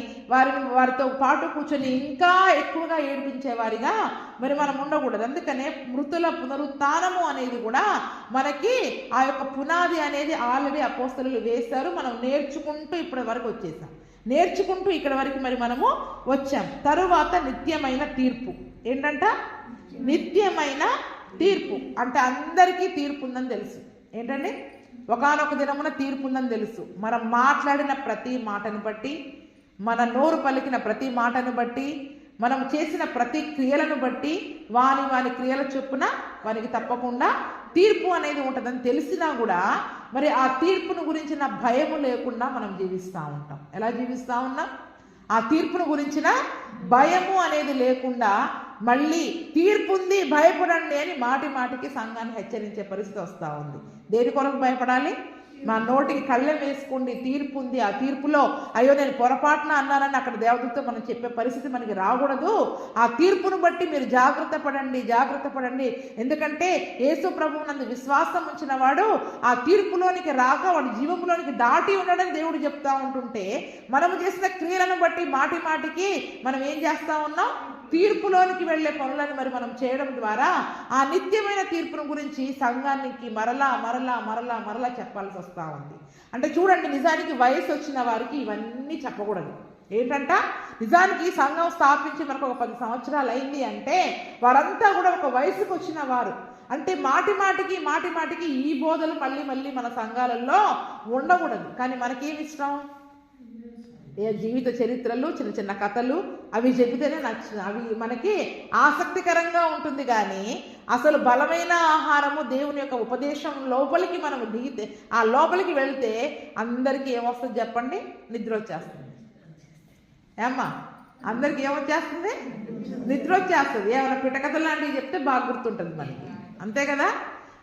వారితో పాటు కూర్చొని ఇంకా ఎక్కువగా ఏడిపించేవారిగా మరి మనం ఉండకూడదు. అందుకనే మృతుల పునరుత్థానము అనేది కూడా మనకి ఆ యొక్క పునాది అనేది ఆల్రెడీ అపోస్తలులు వేశారు. మనం నేర్చుకుంటూ ఇప్పటి వరకు వచ్చేసాం, నేర్చుకుంటూ ఇక్కడ వరకు మరి మనము వచ్చాం. తరువాత నిత్యమైన తీర్పు. ఏంటంట? నిత్యమైన తీర్పు అంటే అందరికీ తీర్పు ఉందని తెలుసు. ఏంటండి? ఒకానొక దినమున తీర్పు ఉందని తెలుసు. మనం మాట్లాడిన ప్రతి మాటను బట్టి, మన నోరు పలికిన ప్రతి మాటను బట్టి, మనం చేసిన ప్రతి క్రియలను బట్టి వాని క్రియల చొప్పున వానికి తప్పకుండా తీర్పు అనేది ఉంటుందని తెలిసినా కూడా మరి ఆ తీర్పును గురించిన భయము లేకుండా మనం జీవిస్తూ ఉంటాం. ఎలా జీవిస్తూ ఉన్నాం? ఆ తీర్పును గురించిన భయము అనేది లేకుండా మళ్ళీ తీర్పు ఉంది, భయపడండి అని మాటికి సంఘాన్ని హెచ్చరించే పరిస్థితి వస్తూ ఉంది. దేని కొరకు భయపడాలి? మా నోటికి కళ్ళెం వేసుకోండి, తీర్పు ఉంది, ఆ తీర్పులో అయ్యో నేను పొరపాటున అన్నానని అక్కడ దేవతతో మనం చెప్పే పరిస్థితి మనకి రాకూడదు. ఆ తీర్పును బట్టి మీరు జాగ్రత్త పడండి. ఎందుకంటే యేసు ప్రభువు నందు విశ్వాసం ఉంచిన వాడు ఆ తీర్పులోనికి రాక వాడి జీవంలోనికి దాటి ఉండడం దేవుడు చెప్తా ఉంటుంటే, మనము చేసిన క్రియలను బట్టి మాటికి మనం ఏం చేస్తా ఉన్నాం? తీర్పులోనికి వెళ్ళే పనులను మరి మనం చేయడం ద్వారా ఆ నిత్యమైన తీర్పును గురించి సంఘానికి మరలా చెప్పాల్సి వస్తూ ఉంది. అంటే చూడండి, నిజానికి వయసు వచ్చిన వారికి ఇవన్నీ చెప్పకూడదు. ఏంటంట? నిజానికి సంఘం స్థాపించి మనకు ఒక 10 సంవత్సరాలు అయింది అంటే వారంతా కూడా ఒక వయసుకు వచ్చిన వారు. అంటే మాటికి ఈ బోధలు మళ్ళీ మన సంఘాలలో ఉండకూడదు. కానీ మనకేమి ఇష్టం? జీవిత చరిత్రలు, చిన్న కథలు అవి చెబితేనే అవి మనకి ఆసక్తికరంగా ఉంటుంది. కానీ అసలు బలమైన ఆహారము దేవుని యొక్క ఉపదేశం లోపలికి మనం దిగితే, ఆ లోపలికి వెళితే అందరికీ ఏమొస్తుంది చెప్పండి? నిద్ర వచ్చేస్తుంది. ఏమ్మా, అందరికీ ఏమొచ్చేస్తుంది? నిద్ర వచ్చేస్తుంది. ఏమైనా పిటకథలు లాంటివి చెప్తే బాగా గుర్తుంటుంది మనకి, అంతే కదా?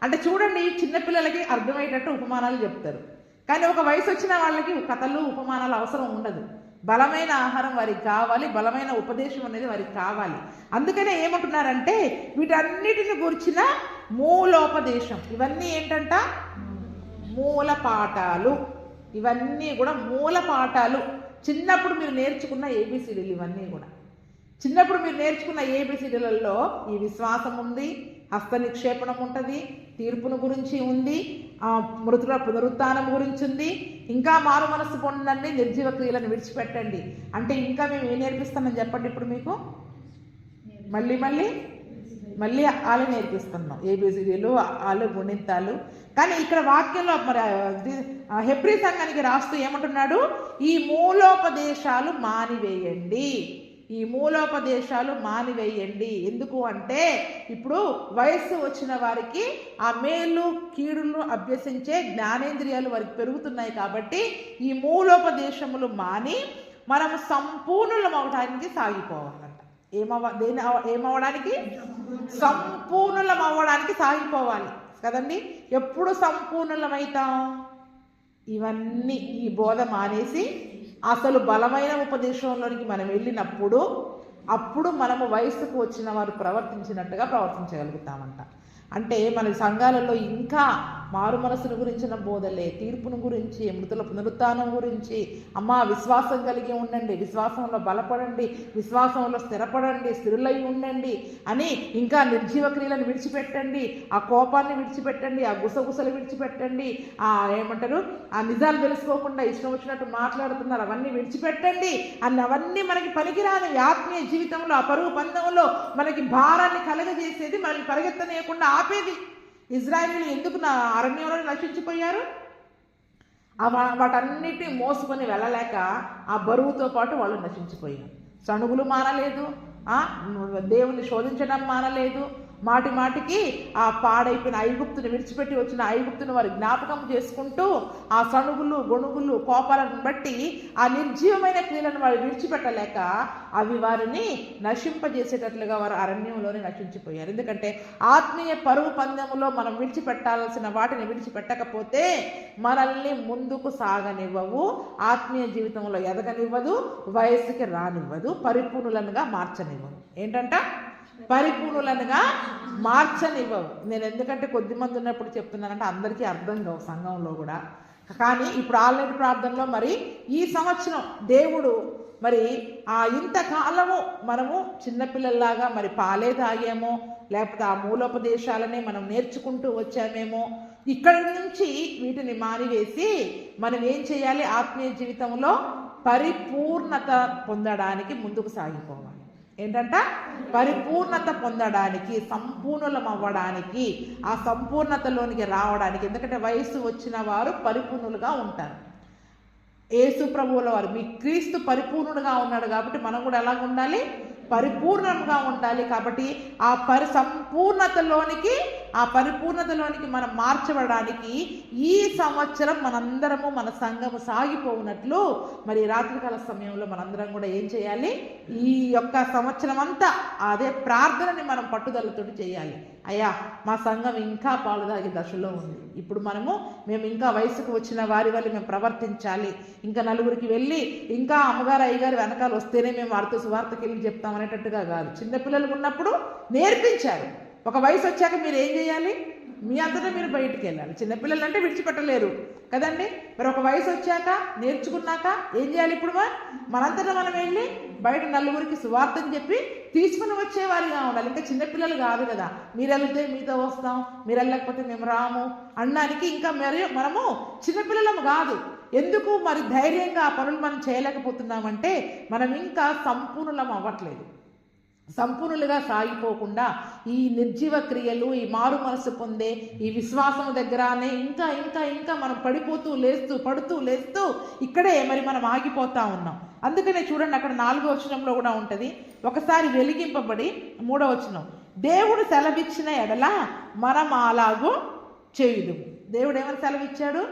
అంటే చూడండి, చిన్నపిల్లలకి అర్థమయ్యేటట్టు ఉపమానాలు చెప్తారు, కానీ ఒక వయసు వచ్చిన వాళ్ళకి కథలు ఉపమానాలు అవసరం ఉండదు. బలమైన ఆహారం వారికి కావాలి, బలమైన ఉపదేశం అనేది వారికి కావాలి. అందుకనే ఏమంటున్నారంటే వీటన్నిటిని గురించిన మూలోపదేశం. ఇవన్నీ ఏంటంట? మూల పాఠాలు. ఇవన్నీ కూడా మూల పాఠాలు. చిన్నప్పుడు మీరు నేర్చుకున్న ఏబిసిడీలు ఇవన్నీ కూడా. చిన్నప్పుడు మీరు నేర్చుకున్న ఏబిసిడీలలో ఈ విశ్వాసం ఉంది, హస్త నిక్షేపణం ఉంటుంది, తీర్పును గురించి ఉంది, మృతుల పునరుత్థానం గురించి ఉంది, ఇంకా మారు మనస్సు పొందండి, నిర్జీవ క్రియలను విడిచిపెట్టండి. అంటే ఇంకా మేము ఏం నేర్పిస్తామని చెప్పండి. ఇప్పుడు మీకు మళ్ళీ ఆలు నేర్పిస్తున్నాం, ఏబిసిడీలు, ఆలు, గుణింతాలు. కానీ ఇక్కడ వాక్యంలో మరి హెబ్రీ సంఘానికి రాస్తూ ఏమంటున్నాడు? ఈ మూలోపదేశాలు మానివేయండి, ఈ మూలోపదేశాలు మానివేయండి. ఎందుకు అంటే ఇప్పుడు వయస్సు వచ్చిన వారికి ఆ మేలు కీడులను అభ్యసించే జ్ఞానేంద్రియాలు వారికి పెరుగుతున్నాయి. కాబట్టి ఈ మూలోపదేశములు మాని మనం సంపూర్ణులం అవడానికి సాగిపోవాలంట. ఏమవడానికి? సంపూర్ణులం అవ్వడానికి సాగిపోవాలి కదండి. ఎప్పుడు సంపూర్ణులమవుతాం? ఇవన్నీ ఈ బోధ మానేసి అసలు బలమైన ఉపదేశంలోనికి మనం వెళ్ళినప్పుడు అప్పుడు మనము వయసుకు వచ్చిన వారు ప్రవర్తించినట్టుగా ప్రవర్తించగలుగుతామంట. అంటే మన సంఘాలలో ఇంకా మారు మనసును గురించిన బోధలే, తీర్పును గురించి, మృతుల పునరుత్థానం గురించి, విశ్వాసం కలిగి ఉండండి, విశ్వాసంలో బలపడండి, విశ్వాసంలో స్థిరపడండి, స్థిరులై ఉండండి అని, ఇంకా నిర్జీవ క్రియలను విడిచిపెట్టండి, ఆ కోపాన్ని విడిచిపెట్టండి, ఆ గుసగుసలు విడిచిపెట్టండి, ఏమంటారు ఆ నిజాలు తెలుసుకోకుండా ఇష్టం వచ్చినట్టు మాట్లాడుతున్నారు అవన్నీ విడిచిపెట్టండి అవన్నీ మనకి పనికిరాని ఆత్మీయ జీవితంలో, ఆ పరుగు పందెంలో మనకి భారాన్ని కలగజేసేది, మనల్ని పరిగెత్తనీయకుండా ఆపేది. ఇజ్రాయేలీలు ఎందుకు అరణ్యంలో నశించిపోయారు? వాటన్నిటిని మోసుకొని వెళ్ళలేక ఆ బరువుతో పాటు వాళ్ళు నశించిపోయారు. సణుగులు మానలేదు, దేవుని శోధించడం మానలేదు, మాటి మాటికి ఆ పాడైపోయిన ఐగుప్తుని విడిచిపెట్టి వచ్చిన ఐగుప్తుని వారి జ్ఞాపకం చేసుకుంటూ ఆ సణుగులు, గొణుగులు, కోపాలను బట్టి ఆ నిర్జీవమైన క్రియలను వారు విడిచిపెట్టలేక అవి వారిని నశింపజేసేటట్లుగా వారు అరణ్యంలోనే నశించిపోయారు. ఎందుకంటే ఆత్మీయ పరుగు పందెములో మనం విడిచిపెట్టాల్సిన వాటిని విడిచిపెట్టకపోతే మనల్ని ముందుకు సాగనివ్వవు, ఆత్మీయ జీవితంలో ఎదగనివ్వదు, వయస్సుకి రానివ్వదు, పరిపూర్ణులనుగా మార్చనివ్వదు. ఏంటంట? పరిపూర్ణులనుగా మార్చనివ్వవు. నేను ఎందుకంటే కొద్దిమంది ఉన్నప్పుడు చెప్తున్నానంటే అందరికీ అర్థం కావు సంఘంలో కూడా. కానీ ఇప్పుడు ఆల్రెడీ ప్రార్థనలో మరి ఈ సంవత్సరం దేవుడు మరి ఇంతకాలము మనము చిన్నపిల్లల్లాగా మరి పాలే తాగేమో, లేకపోతే ఆ మూలోపదేశాలనే మనం నేర్చుకుంటూ వచ్చామేమో, ఇక్కడి నుంచి వీటిని మానివేసి మనం ఏం చేయాలి? ఆత్మీయ జీవితంలో పరిపూర్ణత పొందడానికి ముందుకు సాగిపోవాలి. ఏంటంట? పరిపూర్ణత పొందడానికి, సంపూర్ణులం అవ్వడానికి, ఆ సంపూర్ణతలోనికి రావడానికి. ఎందుకంటే వయసు వచ్చిన వారు పరిపూర్ణులుగా ఉంటారు. యేసు ప్రభువుల వారు మీ క్రీస్తు పరిపూర్ణుడుగా ఉన్నాడు కాబట్టి మనం కూడా ఎలాగ ఉండాలి? పరిపూర్ణంగా ఉండాలి. కాబట్టి ఆ పరిపూర్ణతలోనికి మనం మార్చబడడానికి ఈ సంవత్సరం మనందరము, మన సంఘము సాగిపోవునట్లు మరి రాత్రికాల సమయంలో మనందరం కూడా ఏం చేయాలి? ఈ యొక్క సంవత్సరం అంతా అదే ప్రార్థనని మనం పట్టుదలతో చేయాలి. అయ్యా, మా సంఘం ఇంకా పాలుదాగే దశలో ఉంది, ఇప్పుడు మేము ఇంకా వయసుకు వచ్చిన వారి వల్ల మేము ప్రవర్తించాలి, ఇంకా నలుగురికి వెళ్ళి ఇంకా అమ్మగారు అయ్యగారు వెనకాల వస్తేనే మేము వారితో సువార్తకి వెళ్ళి చెప్తాం అనేటట్టుగా కాదు. చిన్నపిల్లలు ఉన్నప్పుడు నేర్పించారు, ఒక వయసు వచ్చాక మీరు ఏం చేయాలి? మీ అంతటా మీరు బయటికి వెళ్ళాలి. చిన్నపిల్లలు అంటే విడిచిపెట్టలేరు కదండి. మరి ఒక వయసు వచ్చాక నేర్చుకున్నాక ఏం చేయాలి? ఇప్పుడు మనంతటా మనం వెళ్ళి బయట నలుగురికి సువార్తని చెప్పి తీసుకుని వచ్చేవారిగా ఉండాలి. ఇంకా చిన్నపిల్లలు కాదు కదా, మీరు వెళ్తే మీతో వస్తాం, మీరు వెళ్ళకపోతే మేము రాము అనడానికి ఇంకా మనము చిన్నపిల్లలము కాదు. ఎందుకు మరి ధైర్యంగా ఆ పనులు మనం చేయలేకపోతున్నామంటే మనం ఇంకా సంపూర్ణులం అవ్వట్లేదు. సంపూర్ణులుగా సాగిపోకుండా ఈ నిర్జీవ క్రియలు, ఈ మారు మనసు పొందే ఈ విశ్వాసం దగ్గరనే ఇంకా ఇంకా ఇంకా మనం పడిపోతూ పడుతూ లేస్తూ ఇక్కడే మరి మనం ఆగిపోతా ఉన్నాం. అందుకనే చూడండి, అక్కడ 4వ వచనంలో కూడా ఉంటుంది. ఒకసారి వెలిగింపబడి 3వ వచనం, దేవుడు సెలవిచ్చిన ఎడల మనం అలాగూ చేయుదుము. దేవుడు ఏమని సెలవిచ్చాడు?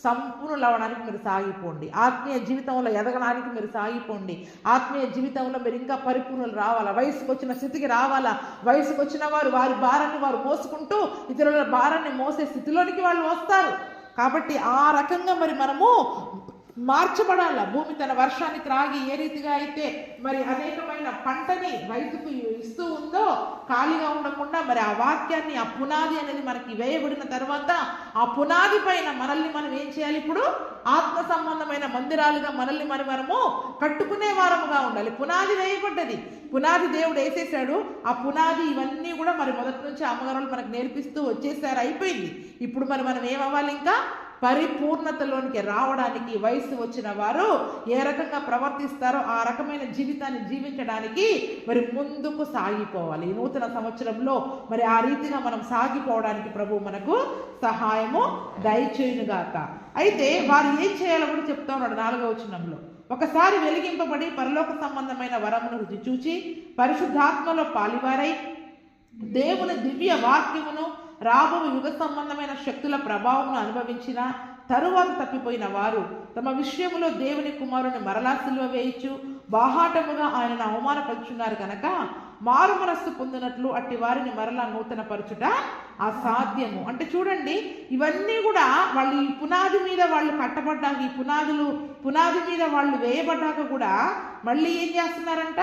సంపూర్ణులు అవ్వడానికి మీరు సాగిపోండి, ఆత్మీయ జీవితంలో ఎదగడానికి మీరు సాగిపోండి, ఆత్మీయ జీవితంలో మీరు ఇంకా పరిపూర్ణులు రావాలా, వయసుకు వచ్చిన స్థితికి రావాలా. వయసుకు వచ్చిన వారు వారి భారాన్ని వారు మోసుకుంటూ ఇతరుల భారాన్ని మోసే స్థితిలోనికి వాళ్ళు వస్తారు. కాబట్టి ఆ రకంగా మరి మనము మార్చబడాల. భూమి తన వర్షాన్ని త్రాగి ఏ రీతిగా అయితే మరి అనేకమైన పంటని రైతుకు ఇస్తూ ఉందో, ఖాళీగా ఉండకుండా మరి ఆ వాక్యాన్ని, ఆ పునాది అనేది మనకి వేయబడిన తర్వాత ఆ పునాది పైన మనల్ని మనం ఏం చేయాలి? ఇప్పుడు ఆత్మ సంబంధమైన మందిరాలుగా మనల్ని మనము కట్టుకునే వారముగా ఉండాలి. పునాది వేయబడ్డది, పునాది దేవుడు వేసేసాడు. ఆ పునాది ఇవన్నీ కూడా మరి మొదటి నుంచి అమ్మగారు మనకు నేర్పిస్తూ వచ్చేసారు, అయిపోయింది. ఇప్పుడు మనం ఏమవ్వాలి? ఇంకా పరిపూర్ణతలోనికి రావడానికి వయసు వచ్చిన వారు ఏ రకంగా ప్రవర్తిస్తారో ఆ రకమైన జీవితాన్ని జీవించడానికి మరి ముందుకు సాగిపోవాలి. ఈ నూతన సంవత్సరంలో మరి ఆ రీతిగా మనం సాగిపోవడానికి ప్రభు మనకు సహాయము దయచేయునుగాక. అయితే వారు ఏం చేయాలో కూడా చెప్తా ఉన్నాడు 4వ వచనంలో. ఒకసారి వెలిగింపబడి పరలోక సంబంధమైన వరమును రుచి చూచి పరిశుద్ధాత్మలో పాలివారై దేవుని దివ్య వాక్యమును రాబో యుగ సంబంధమైన శక్తుల ప్రభావమును అనుభవించిన తరువాత తప్పిపోయిన వారు తమ విషయములో దేవుని కుమారుని మరలా సిలువ వేయించు బాహాటముగా ఆయనను అవమానపరుచున్నారు కనుక మారు మనస్సు పొందినట్లు అట్టి వారిని మరలా నూతన పరచుట అసాధ్యము. అంటే చూడండి, ఇవన్నీ కూడా వాళ్ళు ఈ పునాది మీద వాళ్ళు కట్టబడ్డాక, ఈ పునాది మీద వాళ్ళు వేయబడ్డాక కూడా మళ్ళీ ఏం చేస్తున్నారంట?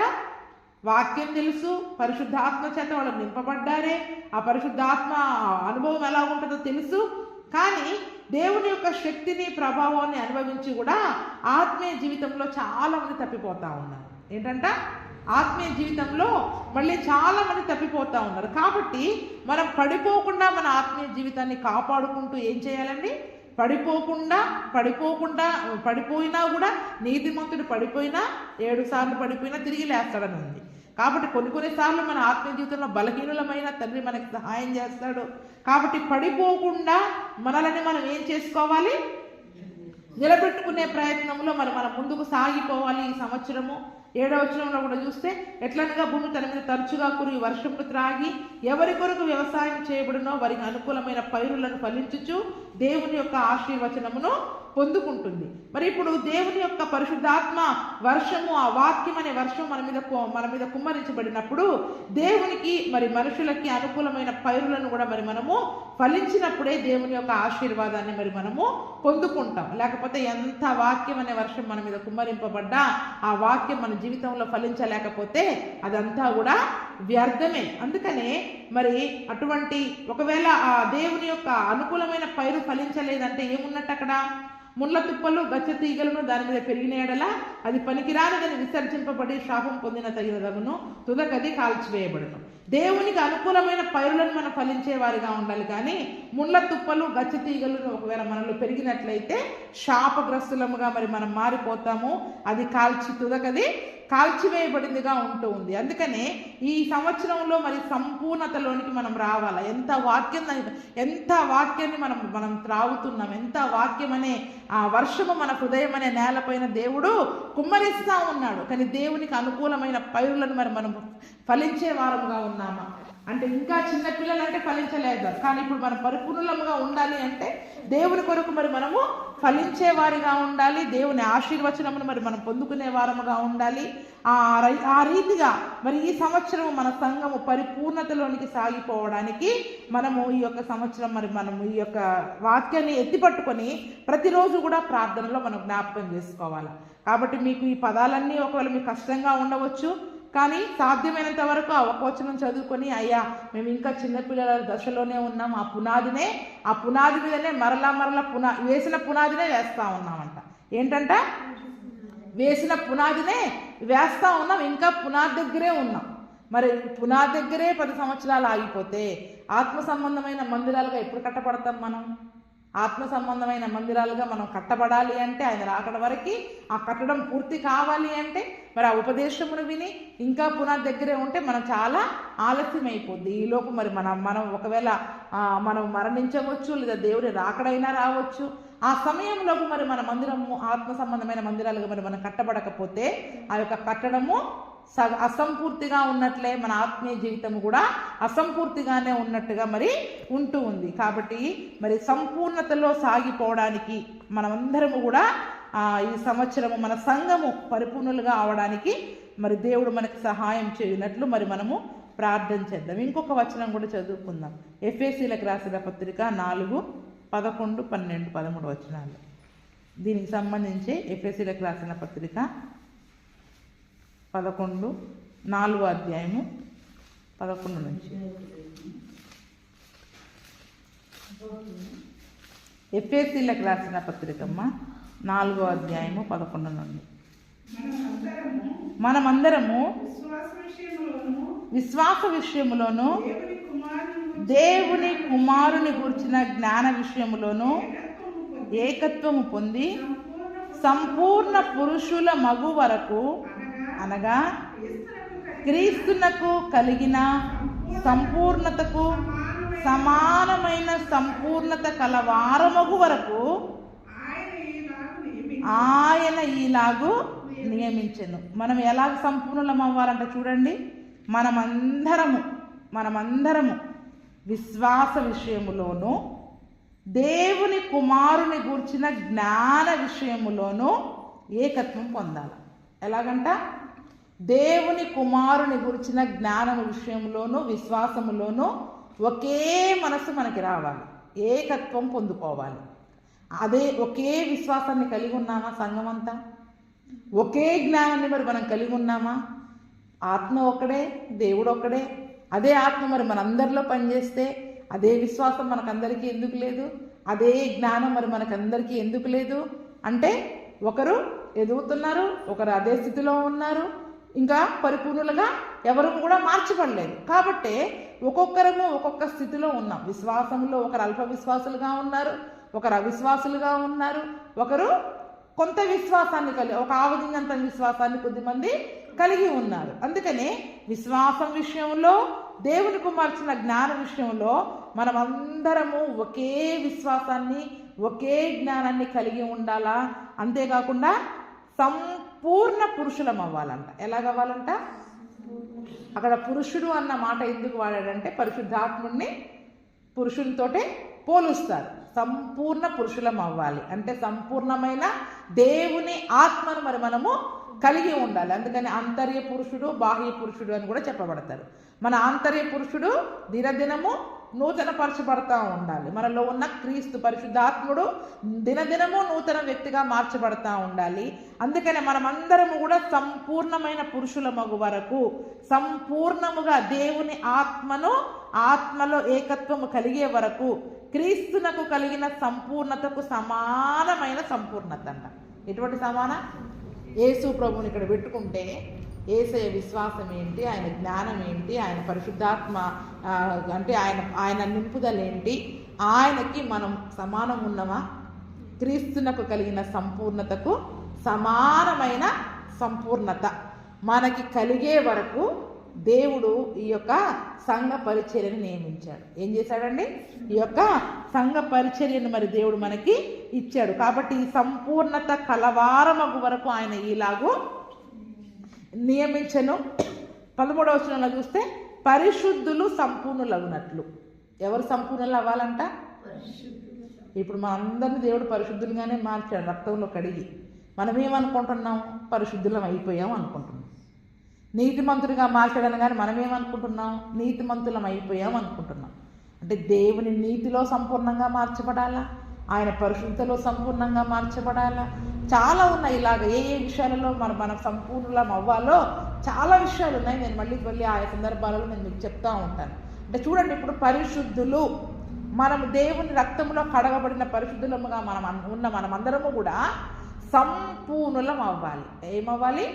వాక్యం తెలుసు, పరిశుద్ధాత్మ చేత వాళ్ళు నింపబడ్డారే, ఆ పరిశుద్ధాత్మ అనుభవం ఎలా ఉంటుందో తెలుసు. కానీ దేవుని యొక్క శక్తిని, ప్రభావాన్ని అనుభవించి కూడా ఆత్మీయ జీవితంలో చాలా మంది తప్పిపోతా ఉన్నారు. ఏంటంట? ఆత్మీయ జీవితంలో మళ్ళీ చాలా మంది తప్పిపోతా ఉన్నారు. కాబట్టి మనం పడిపోకుండా మన ఆత్మీయ జీవితాన్ని కాపాడుకుంటూ ఏం చేయాలండి? పడిపోయినా కూడా నీతిమంతుడు పడిపోయినా 7 సార్లు పడిపోయినా తిరిగి లేస్తాడని ఉంది. కాబట్టి కొన్నిసార్లు మన ఆత్మీయ జీవితంలో బలహీనులమైన తండ్రి మనకి సహాయం చేస్తాడు. కాబట్టి పడిపోకుండా మనల్ని మనం ఏం చేసుకోవాలి? నిలబెట్టుకునే ప్రయత్నంలో మనం ముందుకు సాగిపోవాలి. ఈ సంవత్సరము 7వ వచనంలో కూడా చూస్తే, ఎట్లనగా భూమి తన మీద తరచుగా కురి వర్షము త్రాగి ఎవరి కొరకు వ్యవసాయం చేయబడినో వారికి అనుకూలమైన పైరులను ఫలించుచు దేవుని యొక్క ఆశీర్వచనమును పొందుకుంటుంది. మరి ఇప్పుడు దేవుని యొక్క పరిశుద్ధాత్మ వర్షము, ఆ వాక్యం అనే వర్షం మన మీద కుమ్మరించబడినప్పుడు దేవునికి మరి మనుషులకి అనుకూలమైన పైరులను కూడా మరి మనము ఫలించినప్పుడే దేవుని యొక్క ఆశీర్వాదాన్ని మరి మనము పొందుకుంటాం. లేకపోతే ఎంత వాక్యం అనే వర్షం మన మీద కుమ్మరింపబడ్డా ఆ వాక్యం మన జీవితంలో ఫలించలేకపోతే అదంతా కూడా వ్యర్థమే. అందుకనే మరి అటువంటి ఒకవేళ ఆ దేవుని యొక్క అనుకూలమైన పైరు ఫలించలేదంటే ఏమున్నట్టు అక్కడ? ముళ్ళ తుప్పలు గచ్చ తీగలను దాని మీద పెరిగిన ఎడల అది పనికిరానిదని విసర్జింపబడి శాపం పొందిన తగినదగును, తుదకది కాల్చివేయబడును. దేవునికి అనుకూలమైన పైరులను మనం ఫలించే వారిగా ఉండాలి. కానీ ముళ్ళ తుప్పలు గచ్చ తీగలను ఒకవేళ మనలో పెరిగినట్లయితే శాపగ్రస్తులముగా మరి మనం మారిపోతాము. అది తుదకది కాల్చివేయబడిందిగా ఉంటూ ఉంది. అందుకనే ఈ సంవత్సరంలో మరి సంపూర్ణతలోనికి మనం రావాలి. ఎంత వాక్యాన్ని మనం త్రాగుతున్నాం, ఎంత వాక్యం అనే ఆ వర్షము మన హృదయం అనే నేలపైన దేవుడు కుమ్మరిస్తూ ఉన్నాడు. కానీ దేవునికి అనుకూలమైన పైరులను మరి మనం ఫలించే వారముగా ఉన్నామా అంటే? ఇంకా చిన్న పిల్లలు అంటే ఫలించలేదు, కానీ ఇప్పుడు మనం పరిపూర్ణముగా ఉండాలి అంటే దేవుని కొరకు మరి మనము ఫలించే వారిగా ఉండాలి. దేవుని ఆశీర్వచనమును మరి మనం పొందుకునే వారముగా ఉండాలి. ఆ రీతిగా మరి ఈ సంవత్సరం మన సంఘము పరిపూర్ణతలోనికి సాగిపోవడానికి మనము ఈ యొక్క సంవత్సరం మరి మనము ఈ యొక్క వాక్యాన్ని ఎత్తిపట్టుకొని ప్రతిరోజు కూడా ప్రార్థనలో మనం జ్ఞాపకం చేసుకోవాలి. కాబట్టి మీకు ఈ పదాలన్నీ ఒకవేళ మీకు కష్టంగా ఉండవచ్చు, కానీ సాధ్యమైనంత వరకు ఆ వచనం చదువుకొని, అయ్యా మేము ఇంకా చిన్నపిల్లల దశలోనే ఉన్నాం, ఆ పునాది మీదనే మరలా వేసిన పునాదినే వేస్తూ ఉన్నామంట. ఏంటంట? వేసిన పునాదినే వేస్తూ ఉన్నాం, ఇంకా పునాది దగ్గరే ఉన్నాం. మరి పునాది దగ్గరే 10 సంవత్సరాలు ఆగిపోతే ఆత్మ సంబంధమైన మందిరాలుగా ఎప్పుడు కట్టబడతాం? మనం ఆత్మ సంబంధమైన మందిరాలుగా మనం కట్టబడాలి అంటే ఆయన రాకడ వరకు ఆ కట్టడం పూర్తి కావాలి అంటే మరి ఆ ఉపదేశమును విని ఇంకా పునాది దగ్గరే ఉంటే మనం చాలా ఆలస్యం అయిపోద్ది. ఈలోపు మరి మనం ఒకవేళ మనం మరణించవచ్చు, లేదా దేవుని రాకడైనా రావచ్చు. ఆ సమయంలోపు మరి మన మందిరము ఆత్మ సంబంధమైన మందిరాలుగా మరి మనం కట్టబడకపోతే ఆ యొక్క కట్టడము అసంపూర్తిగా ఉన్నట్లే, మన ఆత్మీయ జీవితం కూడా అసంపూర్తిగానే ఉన్నట్టుగా మరి ఉంటూ ఉంది. కాబట్టి మరి సంపూర్ణతలో సాగిపోవడానికి మనమందరము కూడా ఈ సంవత్సరము మన సంఘము పరిపూర్ణులుగా అవడానికి మరి దేవుడు మనకి సహాయం చేయనట్లు మరి మనము ప్రార్థన చేద్దాం. ఇంకొక వచనం కూడా చదువుకుందాం. ఎఫెసీలకు రాసిన పత్రిక 4, 11, 12, 13 వచనాలు. దీనికి సంబంధించి ఎఫెసీయులకు రాసిన పత్రిక 11 4వ అధ్యాయము 11 నుంచి. ఎఫెసీయులకు రాసిన పత్రికమ్మ 4వ అధ్యాయము 11 నుండి. మనమందరము విశ్వాస విషయములోను దేవుని కుమారుని గూర్చిన జ్ఞాన విషయములోను ఏకత్వము పొంది సంపూర్ణ పురుషుల మగు వరకు, అనగా క్రీస్తునకు కలిగిన సంపూర్ణతకు సమానమైన సంపూర్ణత కలవారమగు వరకు ఆయన ఈలాగు నియమించెను. మనం ఎలాగ సంపూర్ణం అవ్వాలంటే చూడండి, మనమందరము విశ్వాస విషయములోను దేవుని కుమారుని గూర్చిన జ్ఞాన విషయములోను ఏకత్వం పొందాలి. ఎలాగంట? దేవుని కుమారుని గురించిన జ్ఞానం విషయంలోనూ విశ్వాసములోనూ ఒకే మనసు మనకి రావాలి, ఏకత్వం పొందుకోవాలి. అదే ఒకే విశ్వాసాన్ని కలిగి ఉన్నామా? సంఘం అంతా ఒకే జ్ఞానాన్ని మరి మనం కలిగి ఉన్నామా? ఆత్మ ఒక్కడే, దేవుడు ఒక్కడే. అదే ఆత్మ మరి మనందరిలో పనిచేస్తే అదే విశ్వాసం మనకందరికీ ఎందుకు లేదు? అదే జ్ఞానం మరి మనకందరికీ ఎందుకు లేదు? అంటే ఒకరు ఎదుగుతున్నారు, ఒకరు అదే స్థితిలో ఉన్నారు, ఇంకా పరిపూర్ణులుగా ఎవరు కూడా మార్చబడలేదు. కాబట్టి ఒక్కొక్కరము ఒక్కొక్క స్థితిలో ఉన్నాం. విశ్వాసంలో ఒకరు అల్ప విశ్వాసులుగా ఉన్నారు, ఒకరు అవిశ్వాసులుగా ఉన్నారు, ఒకరు కొంత విశ్వాసాన్ని కలిగి, ఒక ఆవదింగంత విశ్వాసాన్ని కొద్దిమంది కలిగి ఉన్నారు. అందుకనే విశ్వాసం విషయంలో, దేవుని కుమార్చిన జ్ఞాన విషయంలో మనమందరము ఒకే విశ్వాసాన్ని, ఒకే జ్ఞానాన్ని కలిగి ఉండాలా. అంతేకాకుండా సంపూర్ణ పురుషులం అవ్వాలంట. ఎలాగవ్వాలంట? అక్కడ పురుషుడు అన్న మాట ఎందుకు వాడాడంటే పరిశుద్ధాత్ముడిని పురుషునితోటే పోలుస్తారు. సంపూర్ణ పురుషులం అవ్వాలి అంటే సంపూర్ణమైన దేవుని ఆత్మను మరి మనము కలిగి ఉండాలి. అందుకని ఆంతర్య పురుషుడు, బాహ్య పురుషుడు అని కూడా చెప్పబడతారు. మన ఆంతర్య పురుషుడు దినదినము నూతనపరచబడతా ఉండాలి. మనలో ఉన్న క్రీస్తు పరిశుద్ధాత్ముడు దినదినము నూతన వ్యక్తిగా మార్చబడతా ఉండాలి. అందుకనే మనమందరము కూడా సంపూర్ణమైన పురుషుల మగు వరకు, సంపూర్ణముగా దేవుని ఆత్మలో ఏకత్వము కలిగే వరకు, క్రీస్తునకు కలిగిన సంపూర్ణతకు సమానమైన సంపూర్ణత అంట. ఎటువంటి సమాన? యేసు ప్రభువుని ఇక్కడ పెట్టుకుంటే యేసయ్య విశ్వాసం ఏంటి, ఆయన జ్ఞానం ఏంటి, ఆయన పరిశుద్ధాత్మ అంటే ఆయన నింపుదల ఏంటి, ఆయనకి మనం సమానం ఉన్నామా? క్రీస్తునకు కలిగిన సంపూర్ణతకు సమానమైన సంపూర్ణత మనకి కలిగే వరకు దేవుడు ఈ యొక్క సంఘ పరిచర్యను నియమించాడు. ఏం చేశాడండి? ఈ యొక్క సంఘ పరిచర్యను మరి దేవుడు మనకి ఇచ్చాడు. కాబట్టి ఈ సంపూర్ణత కలవారమగు వరకు ఆయన ఈలాగు నియమించను. 13వ వచనంలో చూస్తే పరిశుద్ధులు సంపూర్ణులగునట్లు. ఎవరు సంపూర్ణులు అవ్వాలంట? ఇప్పుడు మనందరినీ దేవుడు పరిశుద్ధులుగానే మార్చాడు, రక్తంలో కడిగి. మనం ఏమనుకుంటున్నాం? పరిశుద్ధులం అయిపోయాం అనుకుంటున్నాం. నీతిమంతుడిగా మార్చాడని కానీ మనం ఏమనుకుంటున్నాం? నీతిమంతులం అయిపోయాం అనుకుంటున్నాం. అంటే దేవుని నీతిలో సంపూర్ణంగా మార్చబడాలా, ఆయన పరిశుద్ధతలో సంపూర్ణంగా మార్చబడాలా. చాలా ఉన్నాయి ఇలాగ ఏ విషయాలలో మనం సంపూర్ణం అవ్వాలో చాలా విషయాలు ఉన్నాయి. నేను మళ్ళీ ఆయా సందర్భాలలో నేను మీకు చెప్తా ఉంటాను. అంటే చూడండి, ఇప్పుడు పరిశుద్ధులు, మనము దేవుని రక్తంలో కడగబడిన పరిశుద్ధులముగా మనమందరము కూడా సంపూర్ణులం అవ్వాలి. ఏమవ్వాలి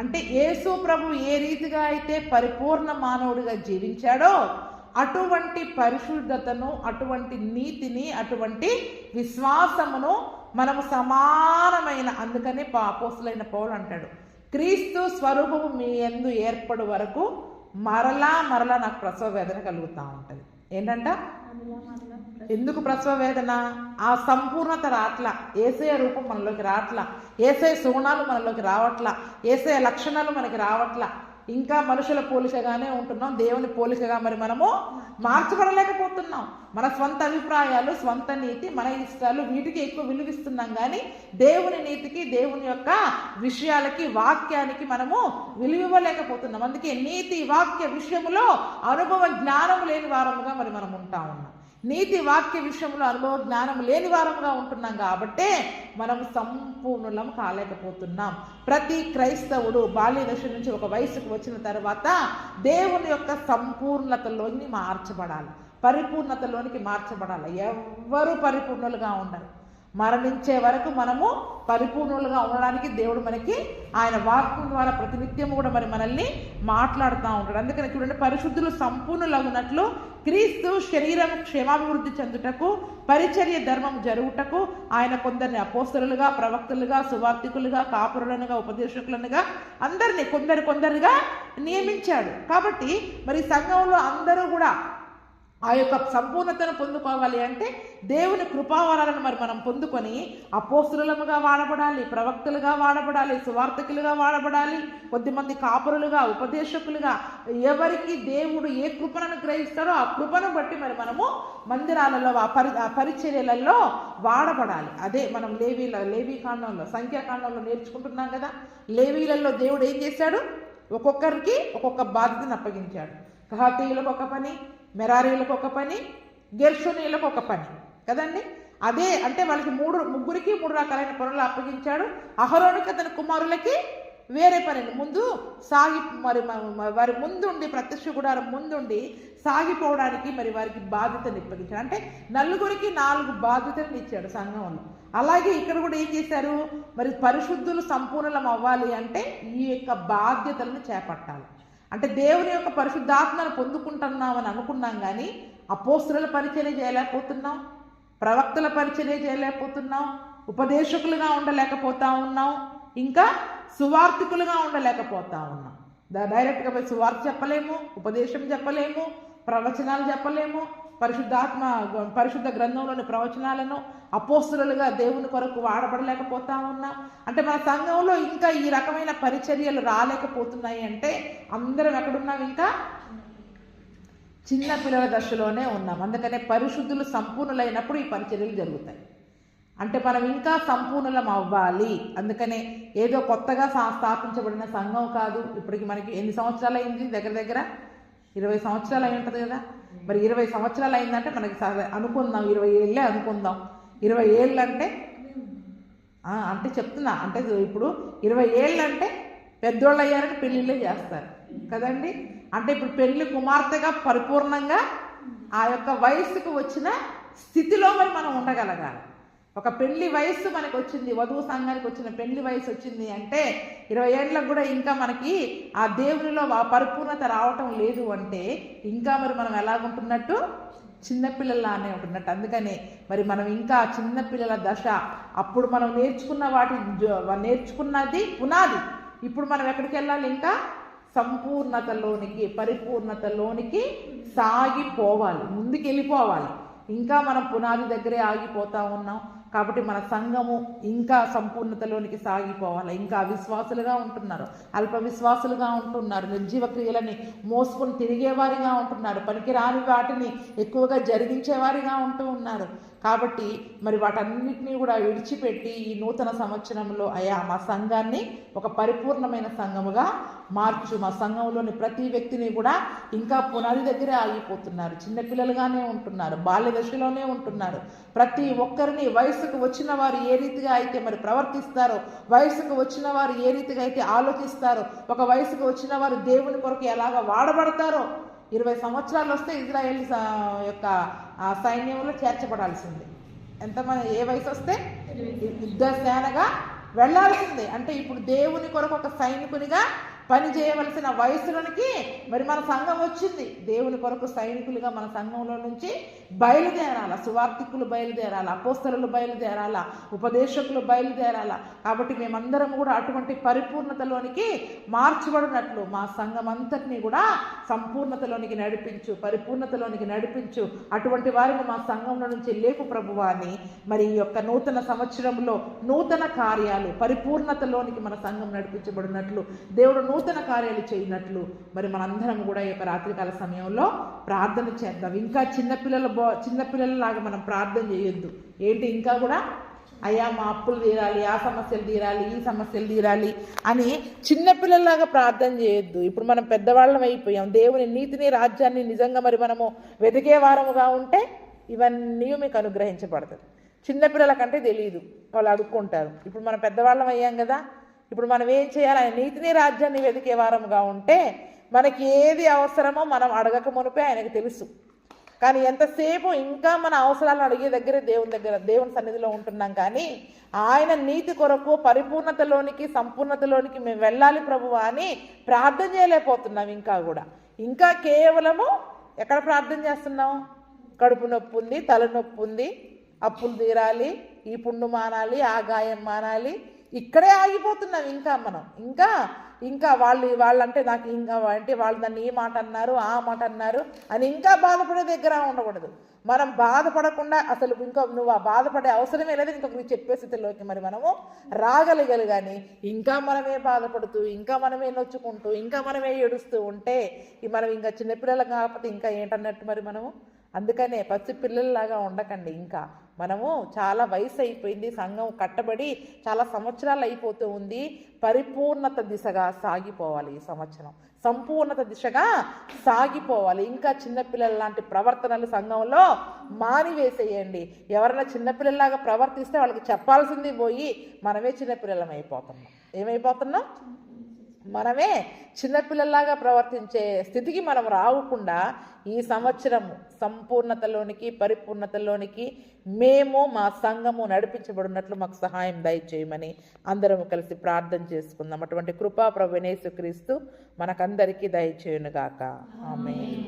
అంటే యేసు ప్రభు ఏ రీతిగా అయితే పరిపూర్ణ మానవుడిగా జీవించాడో అటువంటి పరిశుద్ధతను, అటువంటి నీతిని, అటువంటి విశ్వాసమును మనము సమానమైన, అందుకనే అపోస్తలుడైన పౌలు అంటాడు, క్రీస్తు స్వరూపము మీ యందు ఏర్పడు వరకు మరలా నాకు ప్రసవ వేదన కలుగుతూ ఉంటుంది. ఏంటంట? ఎందుకు ప్రసవ వేదన? ఆ సంపూర్ణత రాట్లా, యేసయ్య రూపం మనలోకి రాట్లా, యేసయ్య సుగుణాలు మనలోకి రావట్లా, యేసయ్య లక్షణాలు మనకి రావట్లా. ఇంకా మనుషుల పోలికగానే ఉంటున్నాం, దేవుని పోలికగా మరి మనము మార్చబడలేకపోతున్నాం. మన స్వంత అభిప్రాయాలు, స్వంత నీతి, మన ఇష్టాలు, వీటికి ఎక్కువ విలువిస్తున్నాం. కానీ దేవుని నీతికి, దేవుని యొక్క విషయాలకి, వాక్యానికి మనము విలువివ్వలేకపోతున్నాం. అందుకే నీతి వాక్య విషయములో అనుభవ జ్ఞానం లేని వారముగా మరి మనం ఉంటా ఉన్నాం. నీతి వాక్య విషయంలో అనుభవ జ్ఞానం లేని వారంగా ఉంటున్నాం కాబట్టే మనం సంపూర్ణులం కాలేకపోతున్నాం. ప్రతి క్రైస్తవుడు బాల్య దశ నుంచి ఒక వయసుకు వచ్చిన తర్వాత దేవుని యొక్క సంపూర్ణతలోని మార్చబడాలి, పరిపూర్ణతలోనికి మార్చబడాలి. ఎవ్వరూ పరిపూర్ణులుగా ఉండరు. మరణించే వరకు మనము పరిపూర్ణులుగా ఉండడానికి దేవుడు మనకి ఆయన వాక్యం ద్వారా ప్రతినిత్యం కూడా మనల్ని మాట్లాడుతూ ఉంటాడు. అందుకని చూడండి, పరిశుద్ధులు సంపూర్ణులగునట్లు క్రీస్తు శరీరం క్షేమాభివృద్ధి చెందుటకు పరిచర్య ధర్మం జరుగుటకు ఆయన కొందరిని అపోస్తలులుగా, ప్రవక్తలుగా, సువార్తికులుగా, కాపురులనుగా, ఉపదేశకులనుగా అందరినీ కొందరిగా నియమించాడు. కాబట్టి మరి సంఘంలో అందరూ కూడా ఆ యొక్క సంపూర్ణతను పొందుకోవాలి అంటే దేవుని కృపావరాలను మనం పొందుకొని అపోస్తులుగా వాడబడాలి, ప్రవక్తలుగా వాడబడాలి, సువార్తికులుగా వాడబడాలి, కొద్దిమంది కాపురులుగా, ఉపదేశకులుగా. ఎవరికి దేవుడు ఏ కృపను గ్రహిస్తాడో ఆ కృపను బట్టి మనము మందిరాలలో ఆ పరిచర్యలలో వాడబడాలి. అదే మనం లేవీ కాండంలో, సంఖ్యాకాండంలో నేర్చుకుంటున్నాం కదా. లేవీలలో దేవుడు ఏం చేశాడు? ఒక్కొక్కరికి ఒక్కొక్క బాధ్యతను అప్పగించాడు. కహాతీయులకు ఒక పని, మెరారీలకు ఒక పని, గెర్షోనీయులకు ఒక పని కదండి. అదే అంటే వాళ్ళకి ముగ్గురికి 3 రకాలైన పనులు అప్పగించాడు. అహరోనుకి అతని కుమారులకి వేరే పనిని ముందు వారి ముందుండి, ప్రత్యక్ష గుడారం ముందుండి సాగిపోవడానికి వారికి బాధ్యతను అప్పగించాడు. అంటే నలుగురికి 4 బాధ్యతలను ఇచ్చాడు సంఘంలో. అలాగే ఇక్కడ కూడా ఏం చేశారు? పరిశుద్ధులు సంపూర్ణం అవ్వాలి అంటే ఈ యొక్క బాధ్యతలను చేపట్టాలి. అంటే దేవుని యొక్క పరిశుద్ధాత్మను పొందుకుంటున్నామని అనుకున్నాం, కానీ అపోస్తుల పరిచర్య చేయలేకపోతున్నాం, ప్రవక్తల పరిచర్య చేయలేకపోతున్నాం, ఉపదేశకులుగా ఉండలేకపోతా ఉన్నాం, ఇంకా సువార్తికులుగా ఉండలేకపోతా ఉన్నాం. డైరెక్ట్గా పోయి సువార్త చెప్పలేము, ఉపదేశం చెప్పలేము, ప్రవచనాలు చెప్పలేము, పరిశుద్ధ గ్రంథంలోని ప్రవచనాలను అపోస్తులుగా దేవుని కొరకు వాడబడలేకపోతా ఉన్నాం. అంటే మన సంఘంలో ఇంకా ఈ రకమైన పరిచర్యలు రాలేకపోతున్నాయి అంటే అందరం ఎక్కడున్నాం? ఇంకా చిన్న పిల్లల దశలోనే ఉన్నాం. అందుకనే పరిశుద్ధులు సంపూర్ణులైనప్పుడు ఈ పరిచర్యలు జరుగుతాయి. అంటే మనం ఇంకా సంపూర్ణులం అవ్వాలి. అందుకనే ఏదో కొత్తగా స్థాపించబడిన సంఘం కాదు. ఇప్పటికి మనకి ఎన్ని సంవత్సరాలు అయింది? దగ్గర 20 సంవత్సరాలు అయి ఉంటుంది కదా. 20 సంవత్సరాలు అయిందంటే మనకి అనుకుందాం 20 ఏళ్ళే అనుకుందాం. 20 ఏళ్ళు అంటే చెప్తున్నా, అంటే ఇప్పుడు 20 ఏళ్ళు అంటే పెద్దోళ్ళు అయ్యారని పెళ్ళిళ్ళే చేస్తారు కదండి. అంటే ఇప్పుడు పెళ్లి కుమార్తెగా పరిపూర్ణంగా ఆ యొక్క వయస్సుకు వచ్చిన స్థితిలో మనం ఉండగలగాలి. ఒక పెళ్లి వయస్సు మనకు వచ్చింది, వధువు సంఘానికి వచ్చిన పెళ్లి వయసు వచ్చింది అంటే 20 ఏళ్ళకు కూడా ఇంకా మనకి ఆ దేవునిలో ఆ పరిపూర్ణత రావటం లేదు అంటే ఇంకా మనం ఎలాగుంటున్నట్టు? చిన్నపిల్లలానే ఉంటున్నట్టు. అందుకని మనం ఇంకా చిన్నపిల్లల దశ. అప్పుడు మనం నేర్చుకున్నది పునాది. ఇప్పుడు మనం ఎక్కడికి వెళ్ళాలి? ఇంకా సంపూర్ణతలోనికి, పరిపూర్ణతలోనికి సాగిపోవాలి, ముందుకు వెళ్ళిపోవాలి. ఇంకా మనం పునాది దగ్గరే ఆగిపోతా ఉన్నాం. కాబట్టి మన సంఘము ఇంకా సంపూర్ణతలోనికి సాగిపోవాలి. ఇంకా అవిశ్వాసులుగా ఉంటున్నారు, అల్ప విశ్వాసులుగా ఉంటున్నారు, నిర్జీవ క్రియలని మోసుకొని తిరిగేవారిగా ఉంటున్నారు, పనికిరాని వాటిని ఎక్కువగా జరిగించేవారిగా ఉంటూ ఉన్నారు. కాబట్టి వాటన్నిటినీ కూడా విడిచిపెట్టి ఈ నూతన సంవత్సరంలో అయ్యా మా సంఘాన్ని ఒక పరిపూర్ణమైన సంఘముగా మార్చు. మా సంఘంలోని ప్రతి వ్యక్తిని కూడా ఇంకా పునాది దగ్గరే ఆగిపోతున్నారు, చిన్నపిల్లలుగానే ఉంటున్నారు, బాల్య దశలోనే ఉంటున్నారు. ప్రతి ఒక్కరిని వయసుకు వచ్చిన వారు ఏ రీతిగా అయితే ప్రవర్తిస్తారో, వయసుకు వచ్చిన వారు ఏ రీతిగా అయితే ఆలోచిస్తారో, ఒక వయసుకు వచ్చిన వారు దేవుని కొరకు ఎలాగ వాడబడతారో. 20 సంవత్సరాలు వస్తే ఇజ్రాయేల్ యొక్క సైన్యంలో చేర్చబడాల్సిందే. ఎంతమంది ఏ వయసు వస్తే యుద్ధ సేనగా వెళ్ళాల్సిందే. అంటే ఇప్పుడు దేవుని కొరకు ఒక సైనికునిగా పని చేయవలసిన వయసులోనికి మన సంఘం వచ్చింది. దేవుని కొరకు సైనికులుగా మన సంఘంలో నుంచి బయలుదేరాల, సువార్తికులు బయలుదేరాల, అపోస్తలులు బయలుదేరాల, ఉపదేశకులు బయలుదేరాల. కాబట్టి మేమందరం కూడా అటువంటి పరిపూర్ణతలోనికి మార్చబడినట్లు మా సంఘం అంతటినీ కూడా సంపూర్ణతలోనికి నడిపించు, పరిపూర్ణతలోనికి నడిపించు. అటువంటి వారిని మా సంఘంలో నుంచి లేపు ప్రభువా అని ఈ యొక్క నూతన సంవత్సరంలో నూతన కార్యాలు పరిపూర్ణతలోనికి మన సంఘం నడిపించబడినట్లు, దేవుడు నూతన కార్యాలు చేయనట్లు మనందరం కూడా ఈ యొక్క రాత్రికాల సమయంలో ప్రార్థన చేద్దాం. ఇంకా చిన్నపిల్లలలాగా మనం ప్రార్థన చేయొద్దు. ఏంటి ఇంకా కూడా అయ్యా మా అప్పులు తీరాలి, ఆ సమస్యలు తీరాలి, ఈ సమస్యలు తీరాలి అని చిన్నపిల్లల్లాగా ప్రార్థన చేయొద్దు. ఇప్పుడు మనం పెద్దవాళ్ళం అయిపోయాం. దేవుని నీతిని, రాజ్యాన్ని నిజంగా మనము వెతికే వారముగా ఉంటే ఇవన్నీ మీకు అనుగ్రహించబడుతుంది. చిన్నపిల్లల కంటే తెలియదు, వాళ్ళు అడుక్కుంటారు. ఇప్పుడు మనం పెద్దవాళ్ళం అయ్యాం కదా, ఇప్పుడు మనం ఏం చేయాలి? ఆయన నీతిని రాజ్యాన్ని వెతికే వారముగా ఉంటే మనకి ఏది అవసరమో మనం అడగక మునిపే ఆయనకు తెలుసు. కానీ ఎంతసేపు ఇంకా మన అవసరాలను అడిగే దగ్గరే దేవుని సన్నిధిలో ఉంటున్నాం. కానీ ఆయన నీతి కొరకు పరిపూర్ణతలోనికి సంపూర్ణతలోనికి మేము వెళ్ళాలి ప్రభువా అని ప్రార్థన చేయలేకపోతున్నాం. ఇంకా కేవలము ఎక్కడ ప్రార్థన చేస్తున్నాం? కడుపు నొప్పి ఉంది, తలనొప్పి ఉంది, అప్పులు తీరాలి, ఈ పుండు మానాలి, ఆ గాయం మానాలి, ఇక్కడే ఆగిపోతున్నాం. మనం ఇంకా వాళ్ళంటే నాకు ఇంకా అంటే వాళ్ళు నన్ను ఈ మాట అన్నారు, ఆ మాట అన్నారు అని ఇంకా బాధపడే దగ్గర ఉండకూడదు. మనం బాధపడకుండా అసలు నువ్వు ఆ బాధపడే అవసరమే లేదు, ఇంకొకరికి చెప్పే స్థితిలోకి మరి మనము రాగలిగాలి. కానీ ఇంకా మనమే బాధపడుతూ, ఇంకా మనమే నొచ్చుకుంటూ, ఇంకా మనమే ఏడుస్తూ ఉంటే మనం ఇంకా చిన్నపిల్లలు కాకపోతే ఇంకా ఏంటన్నట్టు మరి మనము. అందుకనే పసి పిల్లల్లాగా ఉండకండి. మనము చాలా వయసు అయిపోయింది, సంఘం కట్టబడి చాలా సంవత్సరాలు అయిపోతూ ఉంది. పరిపూర్ణత దిశగా సాగిపోవాలి. ఈ సంవత్సరం సంపూర్ణత దిశగా సాగిపోవాలి. ఇంకా చిన్నపిల్లల లాంటి ప్రవర్తనలు సంఘంలో మానివేసేయండి. ఎవరైనా చిన్నపిల్లల్లాగా ప్రవర్తిస్తే వాళ్ళకి చెప్పాల్సింది పోయి మనమే చిన్నపిల్లలం అయిపోతున్నాం. ఏమైపోతున్నాం? మనమే చిన్నపిల్లల్లాగా ప్రవర్తించే స్థితికి మనం రాకుండా ఈ సంవత్సరము సంపూర్ణతలోనికి పరిపూర్ణతలోనికి మేము మా సంఘము నడిపించబడినట్లు మాకు సహాయం దయచేయమని అందరము కలిసి ప్రార్థన చేసుకుందాం. అటువంటి కృపా ప్రభువైన యేసుక్రీస్తు మనకందరికీ దయచేయునుగాక. ఆమేన్.